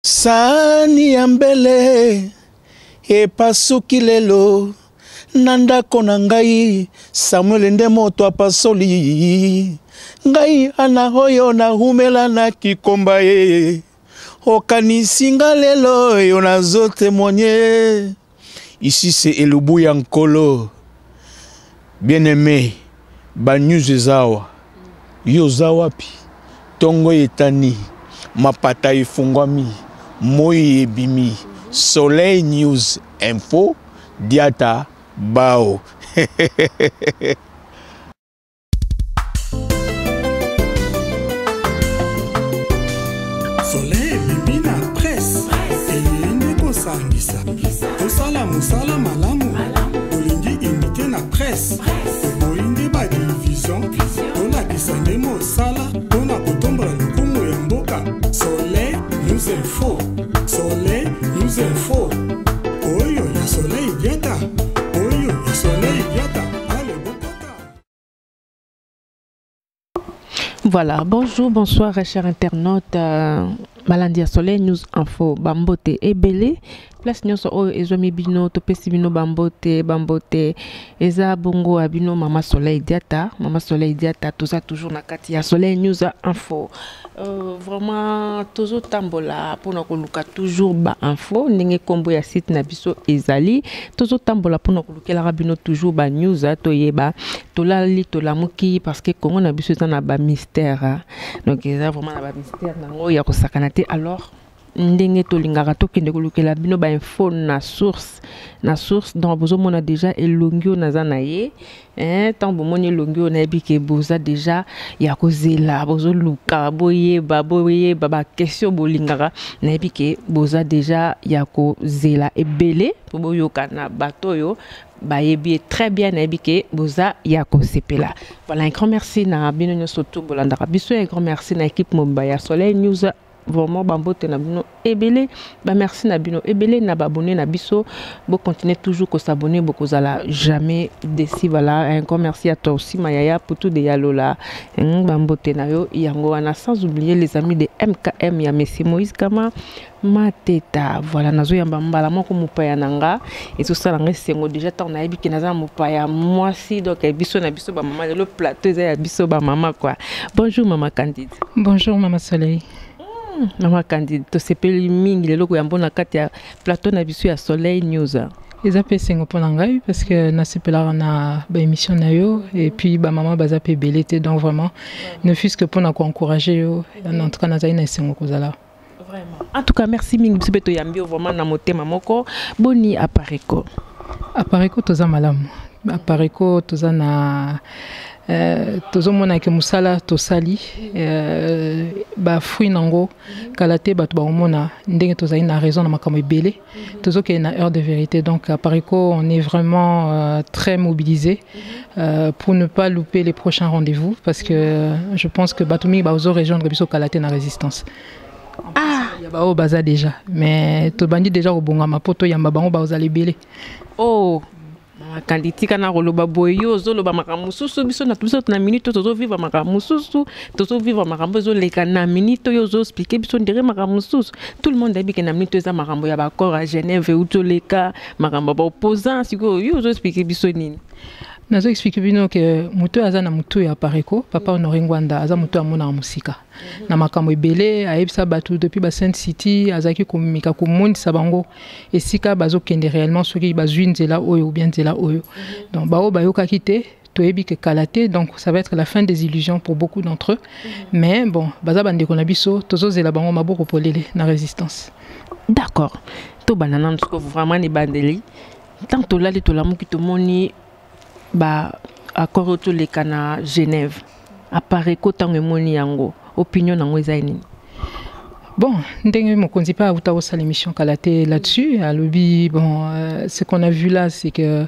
Sani ambele epasuki lelo nanda kona ngai Samuel nde moto apasoli ngai ana hoyo na humela na kikomba ye okanisinga lelo yo nazo témoigner. Ici c'est Elubuya Nkolo. Bien-aimé, ba news ezawa yo zawapi tongo etani mapata ifungwami moi ebimi Soleil News Info Diata Bao. Soleil ebimi na presse eyende kosangisa tosala mosala malamu olingi imite na presse oboyinde badivision tolakisa nde mosala mpona kotombola lokumu ya mboka. Soleil News Info, Soleil News Info, oyo ya Soleil Diata, oyo ya Soleil Diata. Allez, bon papa. Voilà, bonjour, bonsoir chers internautes. Malandia Soleil News Info Bambote Ebele place nyonso oyo ezomi bino topesi bino bambote eza bongo abino Mama Soleil Diata toza toujours na kati ya Soleil News Info. Vraiment tozo tambola pona koluka toujours ba info ndenge kombo ya site na biso ezali tozo tambola pona kolukela bino toujours ba news toyeba tolali tolamuki parce que Congo na biso eza na ba mystère donc eza vraiment na ba mystère nango ya kosakana te. Alors ndenge tolingaka tokende kolukela bino ba info na source donc bozo mona déjà elongio naza na ye tant bomoni elongio na ebike boza déjà ya kozela bozo luka boyeba ba question bolingaka na ebike boza déjà ya kozela ebele boyoka na bato yo bayebi très bien na ebike boza ya kosepela. Voilà, un grand merci na bino nyonso to bolandaka biso, un grand merci na équipe Mobaya Soleil News. Vraiment bambote na bino ebele ba merci na bino ebele na babonné na biso bo continuer toujours ko s'abonner beaucoup zala jamais déci. Voilà, un grand merci à toi aussi Mayaya pour tout de yalola bambote na yo yango wana, sans oublier les amis de MKM ya Messi Moïse Kama Mateta. Voilà, nazo yamba mbala moko mupaya nanga et tout ça nanga sengo déjà tant na yebi ki naza mupaya moi si donc biso na biso ba maman le plateau ya biso ba maman quoi. Bonjour Maman Candide. Bonjour Maman Soleil. Maman Candide, to sepeli mingi lelo ko yambona kati ya plateau na biso ya Soleil News. Ezape sengo pona ngai parce que na sepela na ba émission na yo et puis ba maman bazape belete donc vraiment ne fût-ce que pona ko encourager yo en tout cas na zaina sengo kozala. Vraiment. En tout cas merci mingi biso beto yambio vraiment na motema moko boni apareko. Apareko toza malamu. Apareko toza na tozo mona ke musala tosali ba fruit nango kalate bato ba mona ndenge tozali na raison na makambo ebele tozo ke na heure de vérité. Donc à Parico on est vraiment très mobilisé pour ne pas louper les prochains rendez-vous parce que je pense que batumi ba ozo rejoindre biso kalate na résistance. Il y a ba o baza déjà mais to bandi déjà obonga mapoto yamba bango ba ozali belé. Oh Candide kana roloba boyo zoloba makamususu biso na biso na minute tozo vivre makamususu tozo vivre makambo zo leka na minute yo zo expliquer biso ndere makamususu tout le monde abi ke na minute za makambo ya ba corps à Genève ou to leka makambo ba opposant siko yo zo expliquer biso nini. Nazo expliquer bino que muto aza na muto ya Pareko papa Honoré Ngwanda aza muto amona musika na makambo ebele ayebisa batu depuis ba Saint City azaki komika komondisa bango esika bazo kende réellement soki bazwi nzela oyo ou bien nzela oyo donc bao bayoka kite toyebi ke kalate donc ça va être la fin des illusions pour beaucoup d'entre eux mais bon baza bande ko na biso tozo zela bango maboko polele na résistance. D'accord, to banana nsko vraiment ni bandeli tant to lali to lamu ki to moni ba accord to le kana Genève apparaît kotango moni yango opinion nango ezaini. Bon, ndenge mokonzi pa uta osa l'émission kalate là-dessus à lobby. Bon ce qu'on a vu là c'est que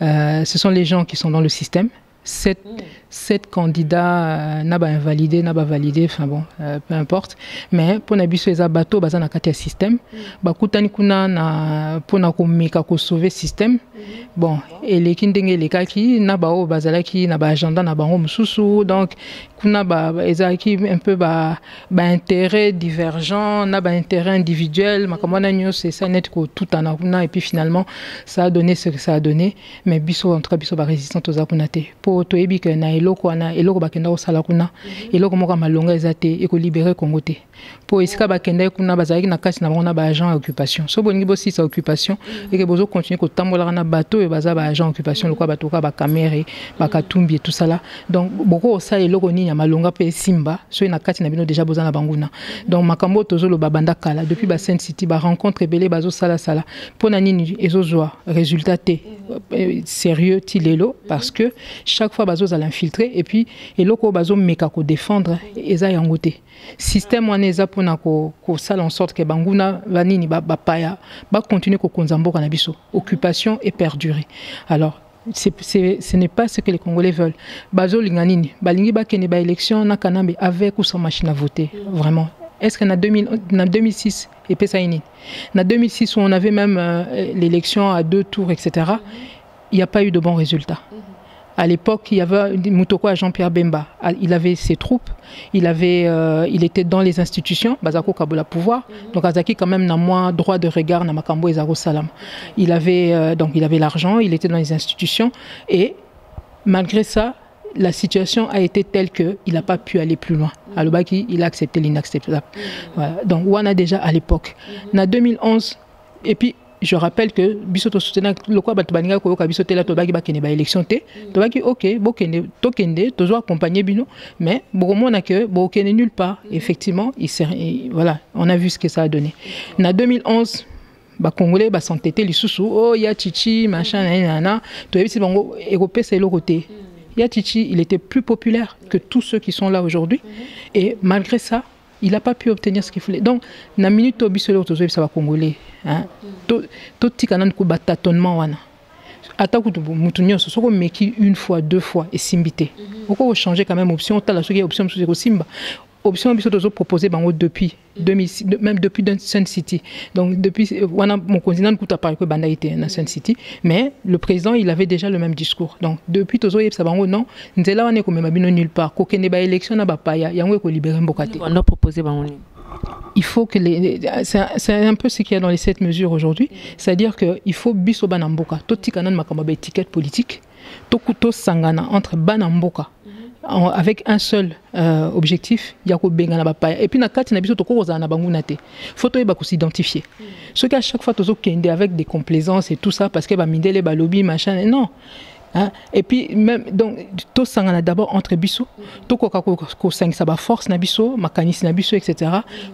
ce sont les gens qui sont dans le système 7 candidats n'a pas invalidé, n'a pas validé, enfin bon, peu importe. Mais pour n'abisso les bateaux, baza na kati système, bakutani kuna na pour na komeka ko sauver système. Bon, et les kindenge les kaki na ba o bazalaki na ba agenda na bango mususu, donc kuna ba ezaki un peu ba intérêt divergent, na ba intérêt individuel, makamona nyo c'est ça net ko tout en a et puis finalement ça a donné ce que ça a donné, mais biso en tout cas biso ba résistant aux akunate. Pour to ebi que na eloko ana eloko bakenda osala kuna eloko moko malonga ezate eko libérer Congo te. Pour esika bakenda kuna bazalaki na kati na bango na ba agent à occupation. So boningi bo si sa occupation et que bozo continuer ko tambola na bateau et baza ba agent à occupation le quoi bateau ka ba caméra ba katumbi et tout ça là. Donc beaucoup ça eloko ni ya malonga pe simba so na kati na bino déjà boza na banguna. Donc makambo tozo lo babanda kala depuis ba Saint City ba rencontre belé bazo sala sala. Pour na nini ezozoa résultat te sérieux tilelo parce que chaque fois bazo za l'infiltrer et puis eloko bazo meka ko défendre eza yangote. Système wana eza pona ko sala en sorte que banguna vanini ba paya ba continuer ko konzamboka na biso. Occupation et perdurer. Alors ce n'est pas ce que les Congolais veulent. Bazo linganini, balingi ba kene ba élection na kanambe avec ou sans machine à voter, vraiment. Est-ce qu'en 2006 et Pessaini, en 2006 où on avait même l'élection à 2 tours, etc., il n'y a pas eu de bons résultats. À l'époque, il y avait Moutoko à Jean-Pierre Bemba. Il avait ses troupes, il était dans les institutions, Bazako Kabola pouvoir. Donc Azaki quand même n'a moins droit de regard na Makambo et Zaro Salam. Il avait l'argent, il était dans les institutions et malgré ça, la situation a été telle qu'il n'a pas pu aller plus loin. Alobaki, il a accepté l'inacceptable. Voilà. Donc Wana déjà à l'époque. En 2011, et puis je rappelle que bisoto soutena le quoi batubaniga ko ka bisote la tobaki ba kene ba élection te tobaki OK bokende tokende tozo accompagner bino mais bomona que bokende nulle part effectivement voilà on a vu ce que ça a donné. En 2011 ba congolais ba s'entêter lisusu oh ya chichi machin nana to yebisi bango européen c'est le côté. Yatichi, il était plus populaire que tous ceux qui sont là aujourd'hui et malgré ça il n'a pas pu obtenir ce qu'il voulait. Donc, na minute au bisolo tozo ça va congolais, hein. Tout tikanan ko batatonnement wana. Ataku to mutunyo so ko meki une fois, 2 fois et simbité. Pourquoi changer quand même option ta la so option sur simba. Option biso tozo proposer bango depuis 2006 même depuis Sun City. Donc depuis wana mon continent kuta par que banda était na Sun City mais le président il avait déjà le même discours. Donc depuis tozo yebsa bango non nzela wana ko mema bino nulle part ko kende ba élection na ba paya yango ko libérer mbokate. On a proposé bango. Il faut que c'est un peu ce qu'il y a dans les 7 mesures aujourd'hui, c'est-à-dire que il faut biso banamboka to tikana makamba ba étiquette politique to kuto sangana entre banamboka avec un seul objectif, il y a benga na bapaya et puis na kati na biso to ko za na banguna te. Photo e ba ko s'identifier. Ce qu'à chaque fois tozo kende avec des complaisances et tout ça parce que ba mindele ba lobby machin non. Hein? Et puis même donc tout ça on a d'abord entre biso to ko sang ça ba force na biso makanis na biso etc.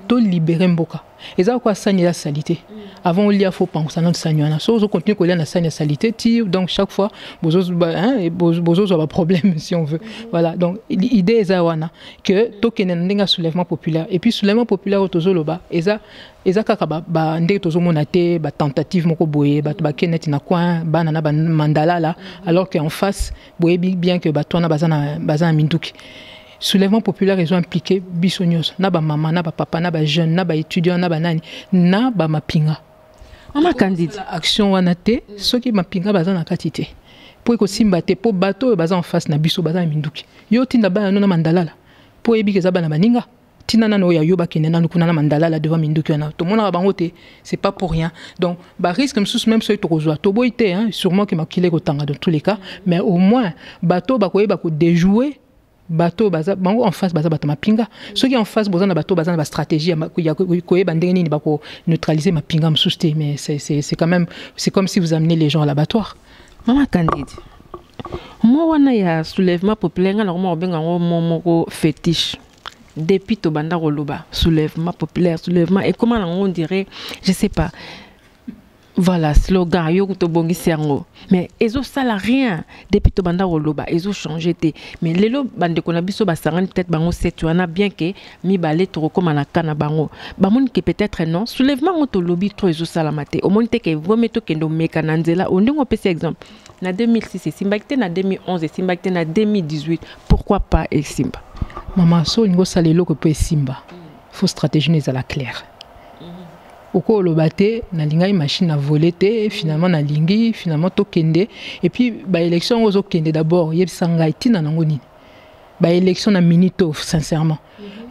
To libérer mboka. Et ça quoi sanya la salité. Avant on lia faut penser na sanya na so continue ko lia na sanya salité ti donc chaque fois bozo bozo ba problème si on veut. Voilà donc l'idée est wana que to kenenga soulèvement populaire et puis soulèvement populaire tozo loba eza kaka ba ndé tozo monate ba tentative moko boye ba kenet na coin bana na mandala là alors qu'en face boye bien que ba tona bazana minduki. Soulèvement populaire ils ont impliqué bisonyos na ba maman na ba papa na ba jeune na ba étudiant na ba nani na ba mapinga mama candidat action wana te soki mapinga bazana katité pour ko simba te po bateau baza en face na biso bazana minduki yo tinda ba na mandala là pour ebike za bana baninga tinana no ya yoba kenena kuna na mandala là devant minduki wana to mona bango te c'est pas pour rien donc ba risque même so to kozwa to boité hein sûrement que makile ko tanga dans tous les cas mais au moins bateau ba ko déjouer bateau baza bango en face baza bato mapinga ceux qui en face boza na bateau baza na ba stratégie ya ko bandenge nini ba ko neutraliser mapinga msuste mais c'est quand même c'est comme si vous amenez les gens à l'abattoir. Mama Candide moi wana ya soulèvement populaire nga normalement benga ngo moko fétiche depuis to banda roloba soulèvement populaire soulèvement et comment on dirait je sais pas Voilà, slogan, yo to bongi sergo. Mais ezo sala rien depuis to banda woloba, ezo changé té. Mais lelo bande ko na biso ba sangan peut-être bango setuana bien que mi balé to comme na kana bango. Ba mon que peut-être non, soulèvement moto lobby trop ezo sala maté. Au monde que vous mettez que ndo mekananzela, on dit petit exemple. Na 2006 et Simbakte na 2011 et Simbakte na 2018. Pourquoi pas et Simba? Maman so ngo salelo ko pe Simba. Faut stratégie n'est à la claire. Oko lobate na linga machine à voler finalement na lingi finalement to kende et puis ba élection ozo kende d'abord yeb sanga tina nango nini ba élection na minito sincèrement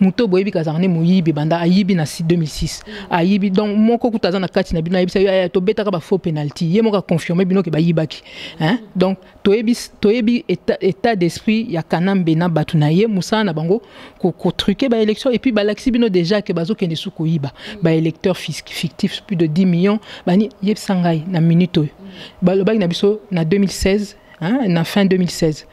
muto boyebi kazarne moyibi banda ayibi na 2006 ayibi donc moko kutaza na kati na bina yebisa ya to beta ka ba faux penalty ye moka confirmer bino ke ba yibaki hein donc toyebi état d'esprit ya kanambe na batu na ye musa na bango ko truquer ba élection et puis ba laxi bino déjà ke bazo kende su ko yiba ba électeurs fictifs plus de 10 millions bani yeb sangai na minito ba lobaki na biso na 2016 hein na fin 2016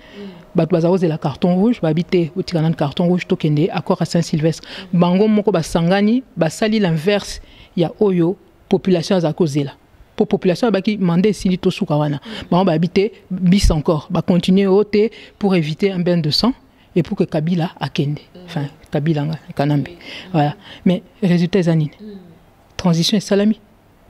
bazarose la carton rouge babité au tirana carton rouge tokende accord à Saint-Sylvestre bango moko basangani basali l'inverse ya oyo population za kozela pour population baki mandé sili to suka wana bango babité bis encore ba continuer oté pour éviter un bain de sang et pour que Kabila akende enfin Kabila kanambe voilà mais résultat zanine transition et salami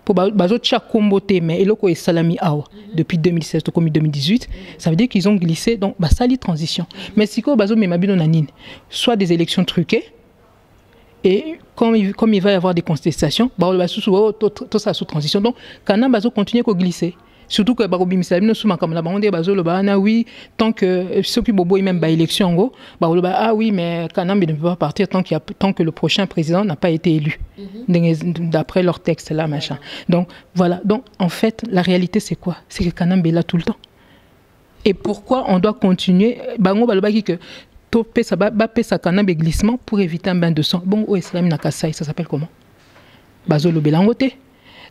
pour bazo tcha komboté mais eloko et salami awa depuis 2016 to comme 2018 ça veut dire qu'ils ont glissé donc ba sali transition mais siko bazo memabino nanine soit des élections truquées et comme il va y avoir des contestations ba to ça sous transition donc kana bazo continuer ko glisser surtout que bakobimisa bino sous makamala bango bazo lo bana oui tant que ceux qui bobo même ba élection ngo ba lo ah oui mais Kanambe ne peut pas partir tant que le prochain président n'a pas été élu d'après leur texte là machin donc voilà donc en fait la réalité c'est quoi c'est que Kanambe est là tout le temps et pourquoi on doit continuer bango balobaki que to pesa ba pesa Kanambe glissement pour éviter un bain de sang bon au islam na Kasai ça s'appelle comment bazo lo belangote.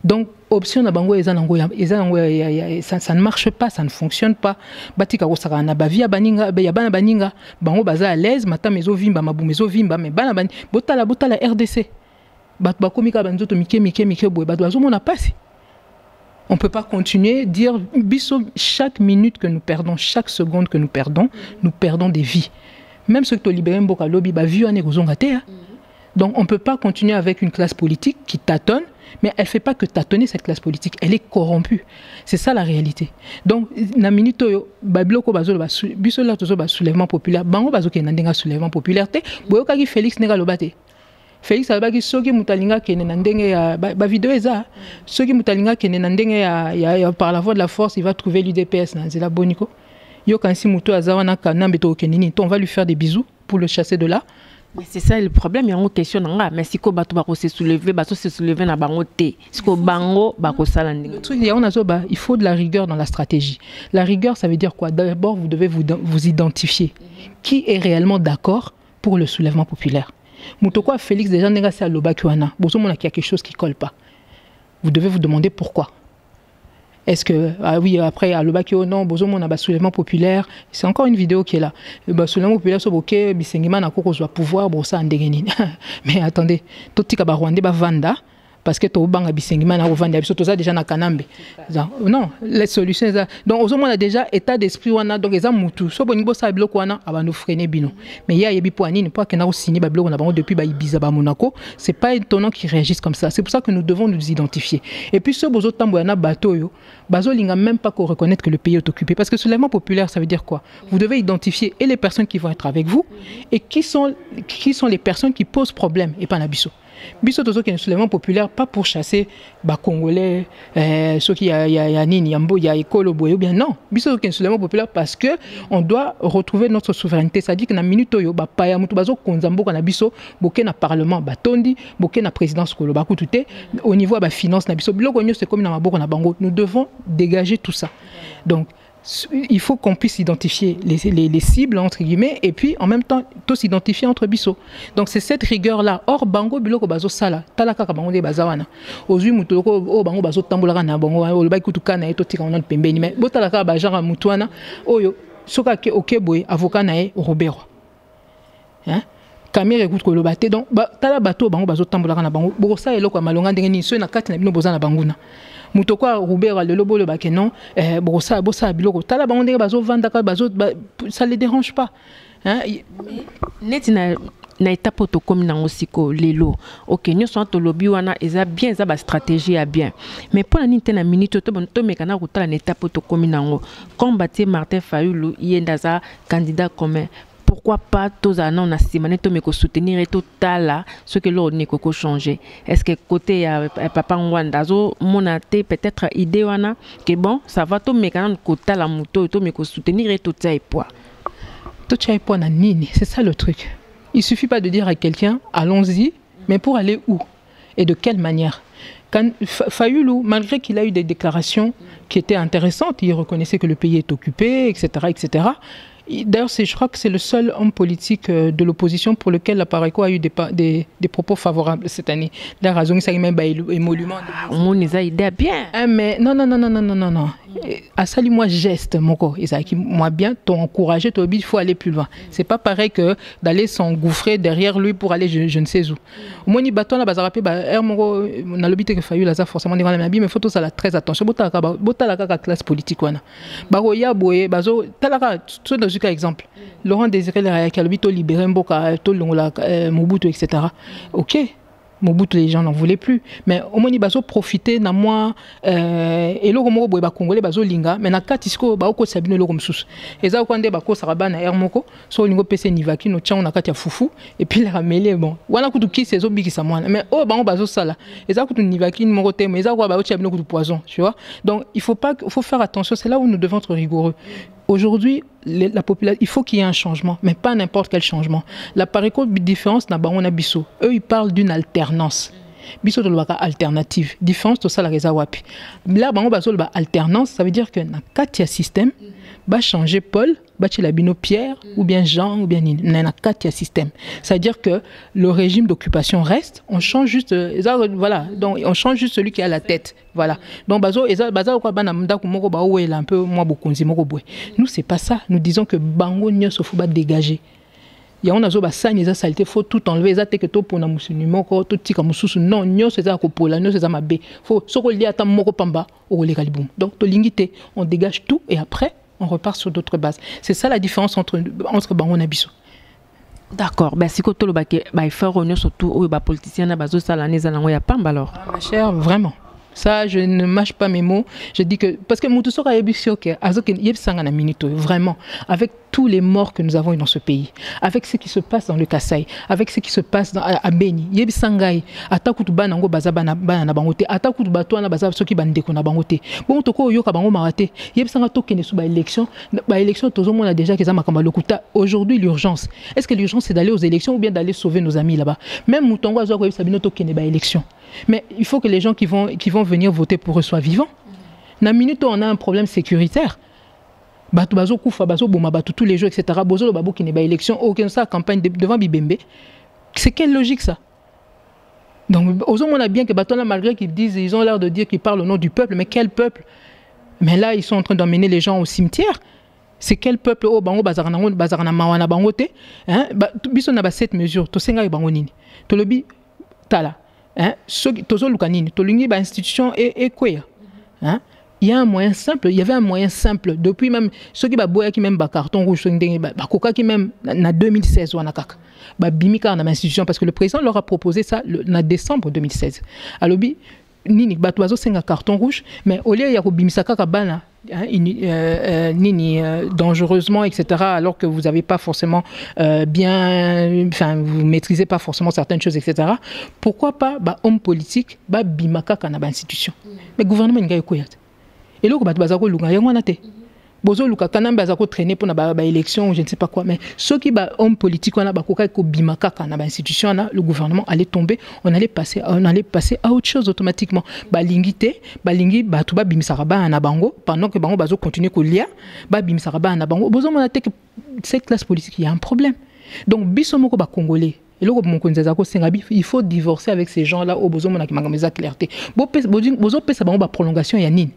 Donc, option na bango ça ne marche pas, ça ne fonctionne pas. Batika kosaka na bavia baninga, ya bana baninga, bango baza à l'aise, mata mezo vimba, mabu mezo vimba, mais bana bani, botala RDC. Bat bakomika banzoto mike boy, bat bazo mona passe. On peut pas continuer dire biso chaque minute que nous perdons, chaque seconde que nous perdons des vies. Même ceux qui te libéré mboka lobby ba vieux ane kozonga te. Donc on ne peut pas continuer avec une classe politique qui tâtonne, mais elle ne fait pas que tâtonner cette classe politique, elle est corrompue. C'est ça la réalité. Donc, na minute babiloko bazo ba bisola tozo ba soulèvement populaire, bango bazo ke nandenga soulèvement populaire te, boyo kaki Félix nega lobate. Félix alobaki soki mutalinga kene na ndenge ya ba vidéo eza, soki mutalinga kene na ndenge ya par la voie de la force, il va trouver l'UDPS na nzela boniko. Yo kansi muto azawana Kanambe to kenini, on va lui faire des bisous pour le chasser de là. Mais c'est ça le problème, il y a une question mais si ko bato bako se soulever na bango te. Si ko bango bako salandi. Le truc il faut de la rigueur dans la stratégie. La rigueur ça veut dire quoi? D'abord vous devez vous identifier. Qui est réellement d'accord pour le soulèvement populaire? Moutoko Félix déjà négocié à Lobakuana. Bozo mona qu'il y a quelque chose qui colle pas. Vous devez vous demander pourquoi. Est-ce que, ah oui, après, à l'Obakio, non, Bozo, on a un soulèvement populaire. C'est encore une vidéo qui est là. Le soulèvement populaire, c'est ok, Bisengima n'a pas pouvoir, bon, ça, mais attendez, tout le monde Rwandais, Vanda, parce que tout le monde a Bisengima, n'a pas tout ça déjà na Kanambe. Non, les solutions, donc, aux hommes, on a déjà état d'esprit, on a donc les hommes moutou. So, bon, ça, bloc, on a, nous freiner, bino. Mais il y a des poignets, pas qu'on a signé, bloc, on a depuis Ibiza, Monaco. C'est pas étonnant qu'ils réagissent comme ça. C'est pour ça que nous devons nous identifier. Et puis, ce bozo tambo, on a bateau, Bazo n'a même pas qu'on reconnaître que le pays est occupé. Parce que soulèvement populaire, ça veut dire quoi? Vous devez identifier et les personnes qui vont être avec vous et qui sont les personnes qui posent problème et pas Nabiso. Biso tozo qui est un soulèvement populaire pas pour chasser ba congolais ceux qui y a nini yambo y a école boy ou bien non. Biso qui est un soulèvement populaire parce que on doit retrouver notre souveraineté. Ça dit que na minute yo ba paya mutu bazo konzambo kana biso boké na parlement batondi boké na présidence ko ba kutute au niveau ba finance na biso biloko nyo c'est comme na maboko na bango. Nous devons dégager tout ça. Donc il faut qu'on puisse identifier les cibles entre guillemets et puis en même temps tous identifier entre biso. Donc c'est cette rigueur là. Or bango biloko bazo sala talaka ka bango de bazawana. Ozui mutoko o bango bazo tambola na bango o loba kutuka na eto tika on pembeni mais botalaka ba genre mutwana oyo soka ke okeboy avocat na e Robert. Hein? Camille écoute ko lobate donc tala bato bango bazo tambola na bango. Boko sa eloko malonga ndenge ni so na kati na bino bozana banguna. Mutoko Robert le lobo le bakenon bossa biloko tala bango ndenge bazo vandaka bazo ça les dérange pas hein net na étape to comme nango siko lelo OK nous sont to lobby wana eza bien eza ba stratégie a bien mais pour la ninte na minute to mekana ko tala na étape to comme nango combattre Martin Fayulu yendaza candidat commun. Pourquoi pas tous les ans, on a soutenir et tout là, ce que l'on n'est qu'au changer. Est-ce que côté papa Ngwandazo, mon athée peut-être idée wana que bon, ça va tout mais quand côté la moto, tout mais soutenir et tout ça et poids. Tout ça et poids na nini, c'est ça le truc. Il suffit pas de dire à quelqu'un, allons-y, mais pour aller où et de quelle manière. Quand Fayulu, malgré qu'il a eu des déclarations qui étaient intéressantes, il reconnaissait que le pays est occupé, etc., etc. D'ailleurs, je crois que c'est le seul homme politique de l'opposition pour lequel la Pareco a eu des propos favorables cette année. La raison, c'est même émolument. On nous a aidé bien. Mais non. À ça, moi, geste, mon corps. Et ça, moi, bien, t'as encouragé, il faut aller plus loin. C'est pas pareil que d'aller s'engouffrer derrière lui pour aller je ne sais où. Moi, ni bâton, là, bazarapé, on a l'habitude que Fayulu, là, forcément, devant la vie, mais faut tout ça, là, très attention. Bota la classe politique, wana. Baroya, boye, bazo, talaka, tout dans cas exemple. Laurent Désiré Leraya qui a l'habitude de libérer Mboka, Mobutu, etc. Ok. Mobutu, les gens n'en voulaient plus. Mais au moins, ils ont profité de moi. Et là, ils ont congolais, ils ont linga. Mais na katisko, ils ont sabine le komsus. Et ça, quand ils ont saraba na ermoko, so ils ont pc nivaki, no tchang na katia foufou. Et puis les ramélé bon. Wana kutu ki c'est zobi qui samouana. Mais oh, bah on bazo sala. Et ça kutu nivaki numéro thème. Mais ça quoi bah sabine kutu poison. Tu vois. Donc il faut faire attention. C'est là où nous devons être rigoureux. Aujourd'hui, la population, il faut qu'il y ait un changement, mais pas n'importe quel changement. La Pareco différence n'a pas on a biso. Eux, ils parlent d'une alternance. Biso de l'ouaka alternative. Différence de ça la résa wapi. Là, bango baso le alternance, ça veut dire que na katia système, ba changer Paul, ba la bino Pierre ou bien Jean ou bien na katia système. Ça veut dire que le régime d'occupation reste, on change juste voilà, donc on change juste celui qui a la tête. Voilà. Donc bazo quoi bana mdako moko ba oué un peu moi bokonzi moko boy. Nous c'est pas ça. Nous disons que bango nyoso faut ba dégager. Il y a on a zo ba sani za saleté faut tout enlever za te que to pona musuni moko to tika mususu non nyoso za ko pola nyoso za mabe. Faut soko li ata moko pamba o le kalibum. Donc to lingité, on dégage tout et après on repart sur d'autres bases. C'est ça la différence entre bango na biso. D'accord. Ben si koto lo ba ke ba faire réunion surtout o ba politicien na bazo sala neza nango ya pamba alors. Ah, ma chère, vraiment. Ça, je ne mâche pas mes mots. Je dis que... Parce que Moutoussora vraiment, avec tous les morts que nous avons eu dans ce pays, avec ce qui se passe dans le Kasaï, avec ce qui se passe à Beni, Yebi Sangai, Atakutu Banango Bazabana Bangote, Atakutu Batoana Bazab Soki Bandeko na Bangote. Bon, Toko Yoka Bango Marate, Yebi Sanga Tokene sous élection. Élection, tout le monde a déjà qu'ils ont Lokuta. Aujourd'hui, l'urgence. Est-ce que l'urgence, c'est d'aller aux élections ou bien d'aller sauver nos amis là-bas? Même Moutongo Azoua Sabino Tokene ba élection. Mais il faut que les gens qui vont venir voter pour eux soient vivants. Na minute où on a un problème sécuritaire, bazo koufa, bazo bouma, tous les jours, etc. Bozo le babou qui n'est pas élection, aucun ça campagne devant Bibembe. C'est quelle logique ça? Donc, on a bien que Batona, malgré qu'ils disent, ils ont l'air de dire qu'ils parlent au nom du peuple, mais quel peuple? Mais là, ils sont en train d'emmener les gens au cimetière. C'est quel peuple? Oh, bango bazarana mawana bangote. Hein? Biso na ba cette mesure, to senga bango nini. To lobi tala. Hein? Tozo lukanini, to lingi ba institution et quoi? Hein? Il y a un moyen simple, il y avait un moyen simple depuis même ceux qui ba boya qui même ba carton rouge ba koka qui même na 2016 wana kaka. Ba bimika na institution parce que le président leur a proposé ça en décembre 2016. Alobi nini bato bazo senga carton rouge mais au lieu ya ko bimisa kaka bana nini dangereusement etc. alors que vous n'avez pas forcément bien, enfin vous maîtrisez pas forcément certaines choses etc. Pourquoi pas homme politique bimaka kana ba institution mais gouvernement n'ga yokoyat et là ko bato bazako lunga yango na te bozo luka kana bazako traîner pour na ba élection je ne sais pas quoi mais ceux qui homme politique on a bakoka ko bimaka kana ba institution na le gouvernement allait tomber on allait passer à autre chose automatiquement balingi bato ba bimisaka ba na bango pendant que bango bazo continuer ko lia ba bimisaka ba na bango bozo mona te que cette classe politique il y a un problème donc biso moko ba congolais et là il faut divorcer avec ces gens là au bozo mona ki makameza clarté bozo pesa bango ba prolongation ya nini.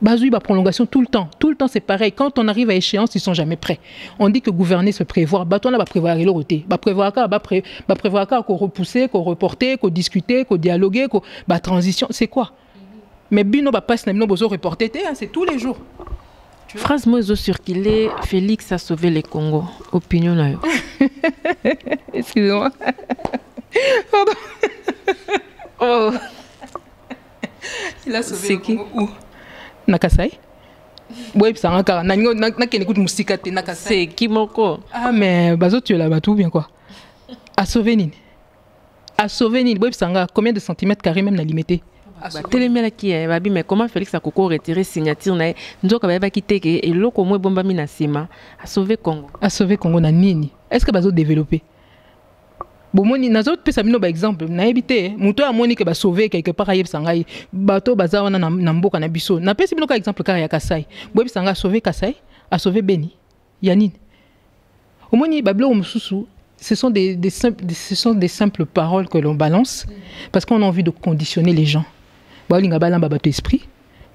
Bazoui ba prolongation tout le temps c'est pareil quand on arrive à échéance ils sont jamais prêts. On dit que gouverner se prévoir baton là va prévoir le côté va prévoir qu'on repousser qu'on reporter qu'on discuter qu'on dialoguer qu'on transition c'est quoi Mais bino ba passe na bino bozo reporter hein, c'est tous les jours. Phrase moi circulé, Félix a sauvé le Congo. Opinion là. Excusez-moi. Pardon. Oh. Il a sauvé le Congo où? Nakasai. Oui, ça encore. Na kene écoute musique te Nakasai. C'est qui moko? Ah mais bazo tu es là-bas tout bien quoi. A sauver nini? A sauver nini? Oui, ça combien de centimètres carrés même na limité? Télémela qui est babi mais comment Félix a koko retiré signature na nzoka ba quitter que et loko mo bomba mi na sima a sauver Congo. A sauver Congo na nini? Est-ce que bazo développer? Bomoni nazo pesa bino ba exemple na ebité muto amoni ke ba sauver quelque part ayeb sangai bato baza wana na mboka na biso na pesa bino ka exemple ka ya Kasai boyebi sanga sauver Kasai a sauver Beni yanine omoni bablo mususu ce sont des simples paroles que l'on balance parce qu'on a envie de conditionner les gens ba linga balamba bato esprit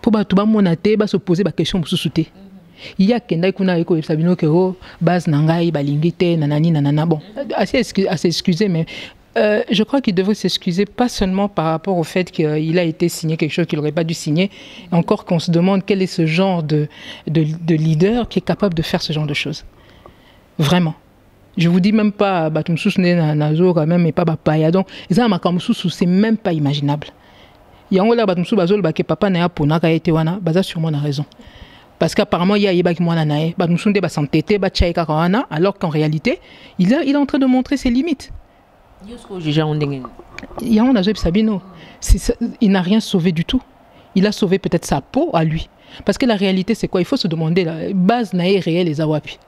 pour bato ba monate ba se poser ba question mususu te il y a kenda kuna eko sabino ke o base nangai balingite nanani nanana bon assez excusé mais je crois qu'il devrait s'excuser pas seulement par rapport au fait qu'il a été signé quelque chose qu'il n'aurait pas dû signer encore qu'on se demande quel est ce genre de leader qui est capable de faire ce genre de choses vraiment je vous dis même pas batumsus ne nazo quand même et pas bapaya donc ça makamsusu c'est même pas imaginable yango la batumsu bazol ba ke papa na ya ponaka été wana baza sûrement na raison. Parce qu'apparemment, il y a Yeba qui m'a dit alors qu'en réalité, il est en train de montrer ses limites. Il n'a rien sauvé du tout. Il a sauvé peut-être sa peau à lui. Parce que la réalité, c'est quoi? Il faut se demander, la base naïe réelle les awapi.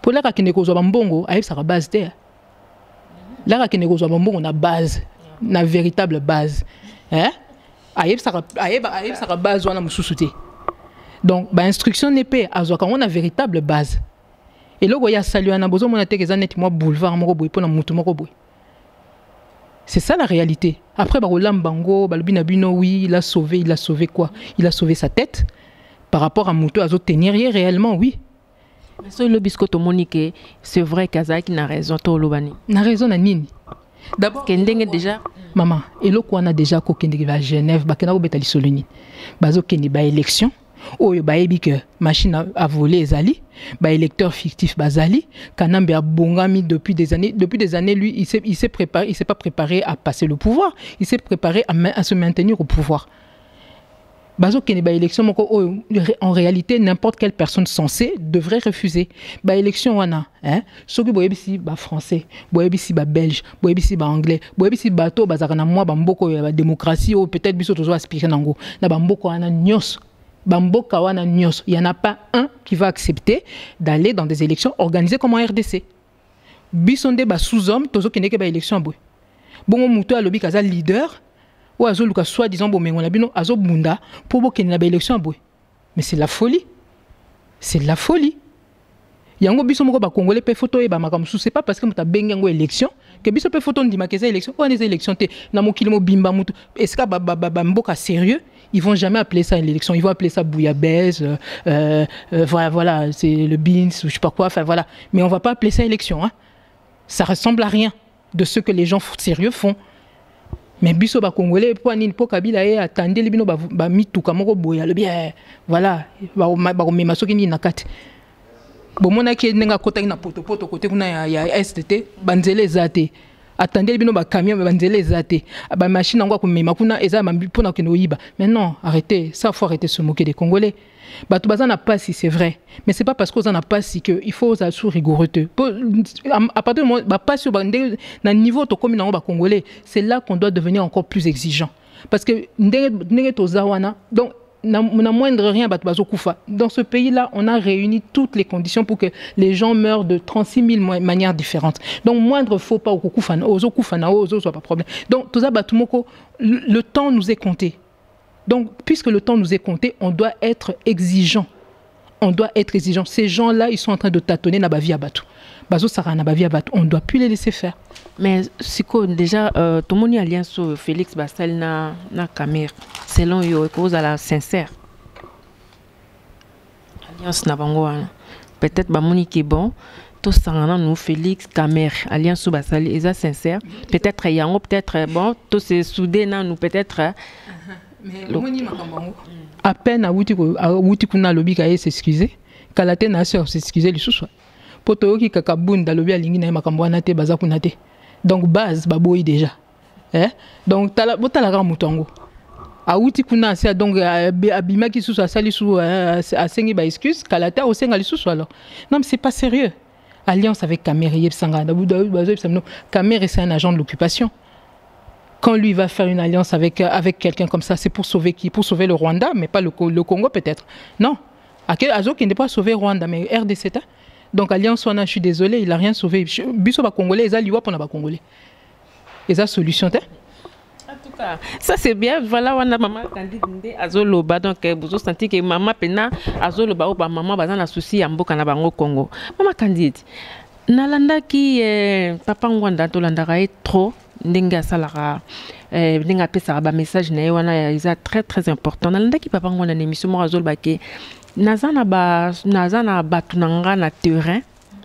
Pour la rakeneko zobambongo, aïe ça base terre. La rakeneko zobambongo on a base, na véritable base. Hein? Aïe ça base wana mususuté. Donc, l'instruction n'est pas à ce qu'on a une véritable base. Et là, il y a salué un abozo, mon attaque, moi boulevard, mon robot, pour mon robot. C'est ça la réalité. Après, Bango, Balbinabino, oui, il a sauvé quoi? Il a sauvé sa tête. Par rapport à Mouto, à tenir réellement, oui. Mais le biscotte Monique, c'est vrai qu'Azak n'a raison, Tolobani. N'a raison à Nini. D'abord, Kendenge déjà. Maman, et là, on a déjà Kendenge à Genève, Bakena Betali Soloni. Bazo Kendi, élection. Oh, bah, que machine à voler Zali, bah, électeur fictif Bazali, Kanambe a bongami depuis des années, lui, il s'est pas préparé à passer le pouvoir, il s'est préparé à se maintenir au pouvoir. Bazo Kene, bah, élection, en réalité, n'importe quelle personne censée devrait refuser. Bah, élection, wana, hein, ceux qui boyebisi, bah, français, boyebisi, bah, belge, boyebisi, bah, anglais, boyebisi, bateau, bah, zakana moi, bah, mboko, bah, démocratie, ou peut-être, biso, tozo aspirer nango, na, bah, mboko, wana, nyos. Bamboka wana nyos, il n'y en a pas un qui va accepter d'aller dans des élections organisées comme en RDC. Bisonde ba sous-homme, tozo keneke ba élection aboué. Bongo muto alobi kaza leader, ou azo luka soit disant bon mais on a bino azo bunda pour bo kenena ba élection aboué. Mais c'est la folie. C'est de la folie. Yango biso moko ba congolais pe photo e ba makamsu c'est pas parce que muta bengango élection que biso pe photo ndima keza élection ou les élections te na mokili mo bimba mutu est-ce que ba mboka sérieux ils vont jamais appeler ça une élection, ils vont appeler ça bouillabaisse, voilà, c'est le beans, ou je sais pas quoi, enfin voilà. Mais on va pas appeler ça élection, hein. Ça ressemble à rien de ce que les gens sérieux font. Mais biso ba congolais, pour nini pour Kabila et attendez les bino ba mitu kamoko boya le bien, voilà, ba mema soki ni nakati. Bon mona ki nenga kota ina poto côté kuna ya STT, banzele zate. Attendez bino ba camion banzele zate ba machine ngwa ko mema kuna eza pour na kino yiba mais non arrêtez ça faut arrêter de se moquer des Congolais bato bazana pas si c'est vrai mais c'est pas parce qu'on en a pas si que il faut ça sous rigoureux à partir du moment ba pas sur na niveau to comme na ba Congolais c'est là qu'on doit devenir encore plus exigeant parce que ndenge to zawana donc n'a moindre rien dans ce pays-là, on a réuni toutes les conditions pour que les gens meurent de 36 000 manières différentes. Donc, moindre faux pas au kufana, soit pas problème. Donc, tout ça, le temps nous est compté. Donc, puisque le temps nous est compté, on doit être exigeant. On doit être exigeant. Ces gens-là, ils sont en train de tâtonner na bavi abatu. Bazo sara na bavi abatu. On ne doit plus les laisser faire. Mais Siko, déjà, tout le monde alliance Félix Bastel na Kamer. Selon yo, cause à la sincère. Alliance na bango. Peut-être Bamoni qui est bon. Tout ça, nous Félix Kamer. Alliance Bastel, ils sont sincères. Peut-être Yango, peut-être bon. Tout c'est soudé, nous peut-être. à peine à wuti kuna lobi ka s'excuser kalate na sœur s'excuser les sous poto ki kakabunda lobi alingi na makambo wana te baza kuna te donc base baboyi déjà donc tala botala ka mutongo a wuti kuna sia donc abima ki sous asali sous asengi ba excuse kalate au senga les sous alors non mais c'est pas sérieux. Alliance avec Kamer Yebsanga Kamer c'est un agent de l'occupation. Quand lui va faire une alliance avec quelqu'un comme ça, c'est pour sauver qui? Pour sauver le Rwanda, mais pas le Congo peut-être. Non. Azo qui n'est pas sauvé Rwanda, mais RDC. Donc Alliance, je suis désolé, il n'a rien sauvé. Biso ba Congolais, ils ont liwa pour na ba Congolais. Ils ont solution. En tout cas, ça c'est bien. Voilà, on a maman Candide Azoloba. Donc, vous avez senti que maman pena Azoloba ou maman bazan a souci amboka na bango Congo. Maman Candide, nalanda ki papa ngwanda to landaka est trop ndenga salara ndenga pesa ba message na wana isa très très important. Nalanda ki papa ngwanda na émission mo Azoloba ke nazana batunanga na terrain.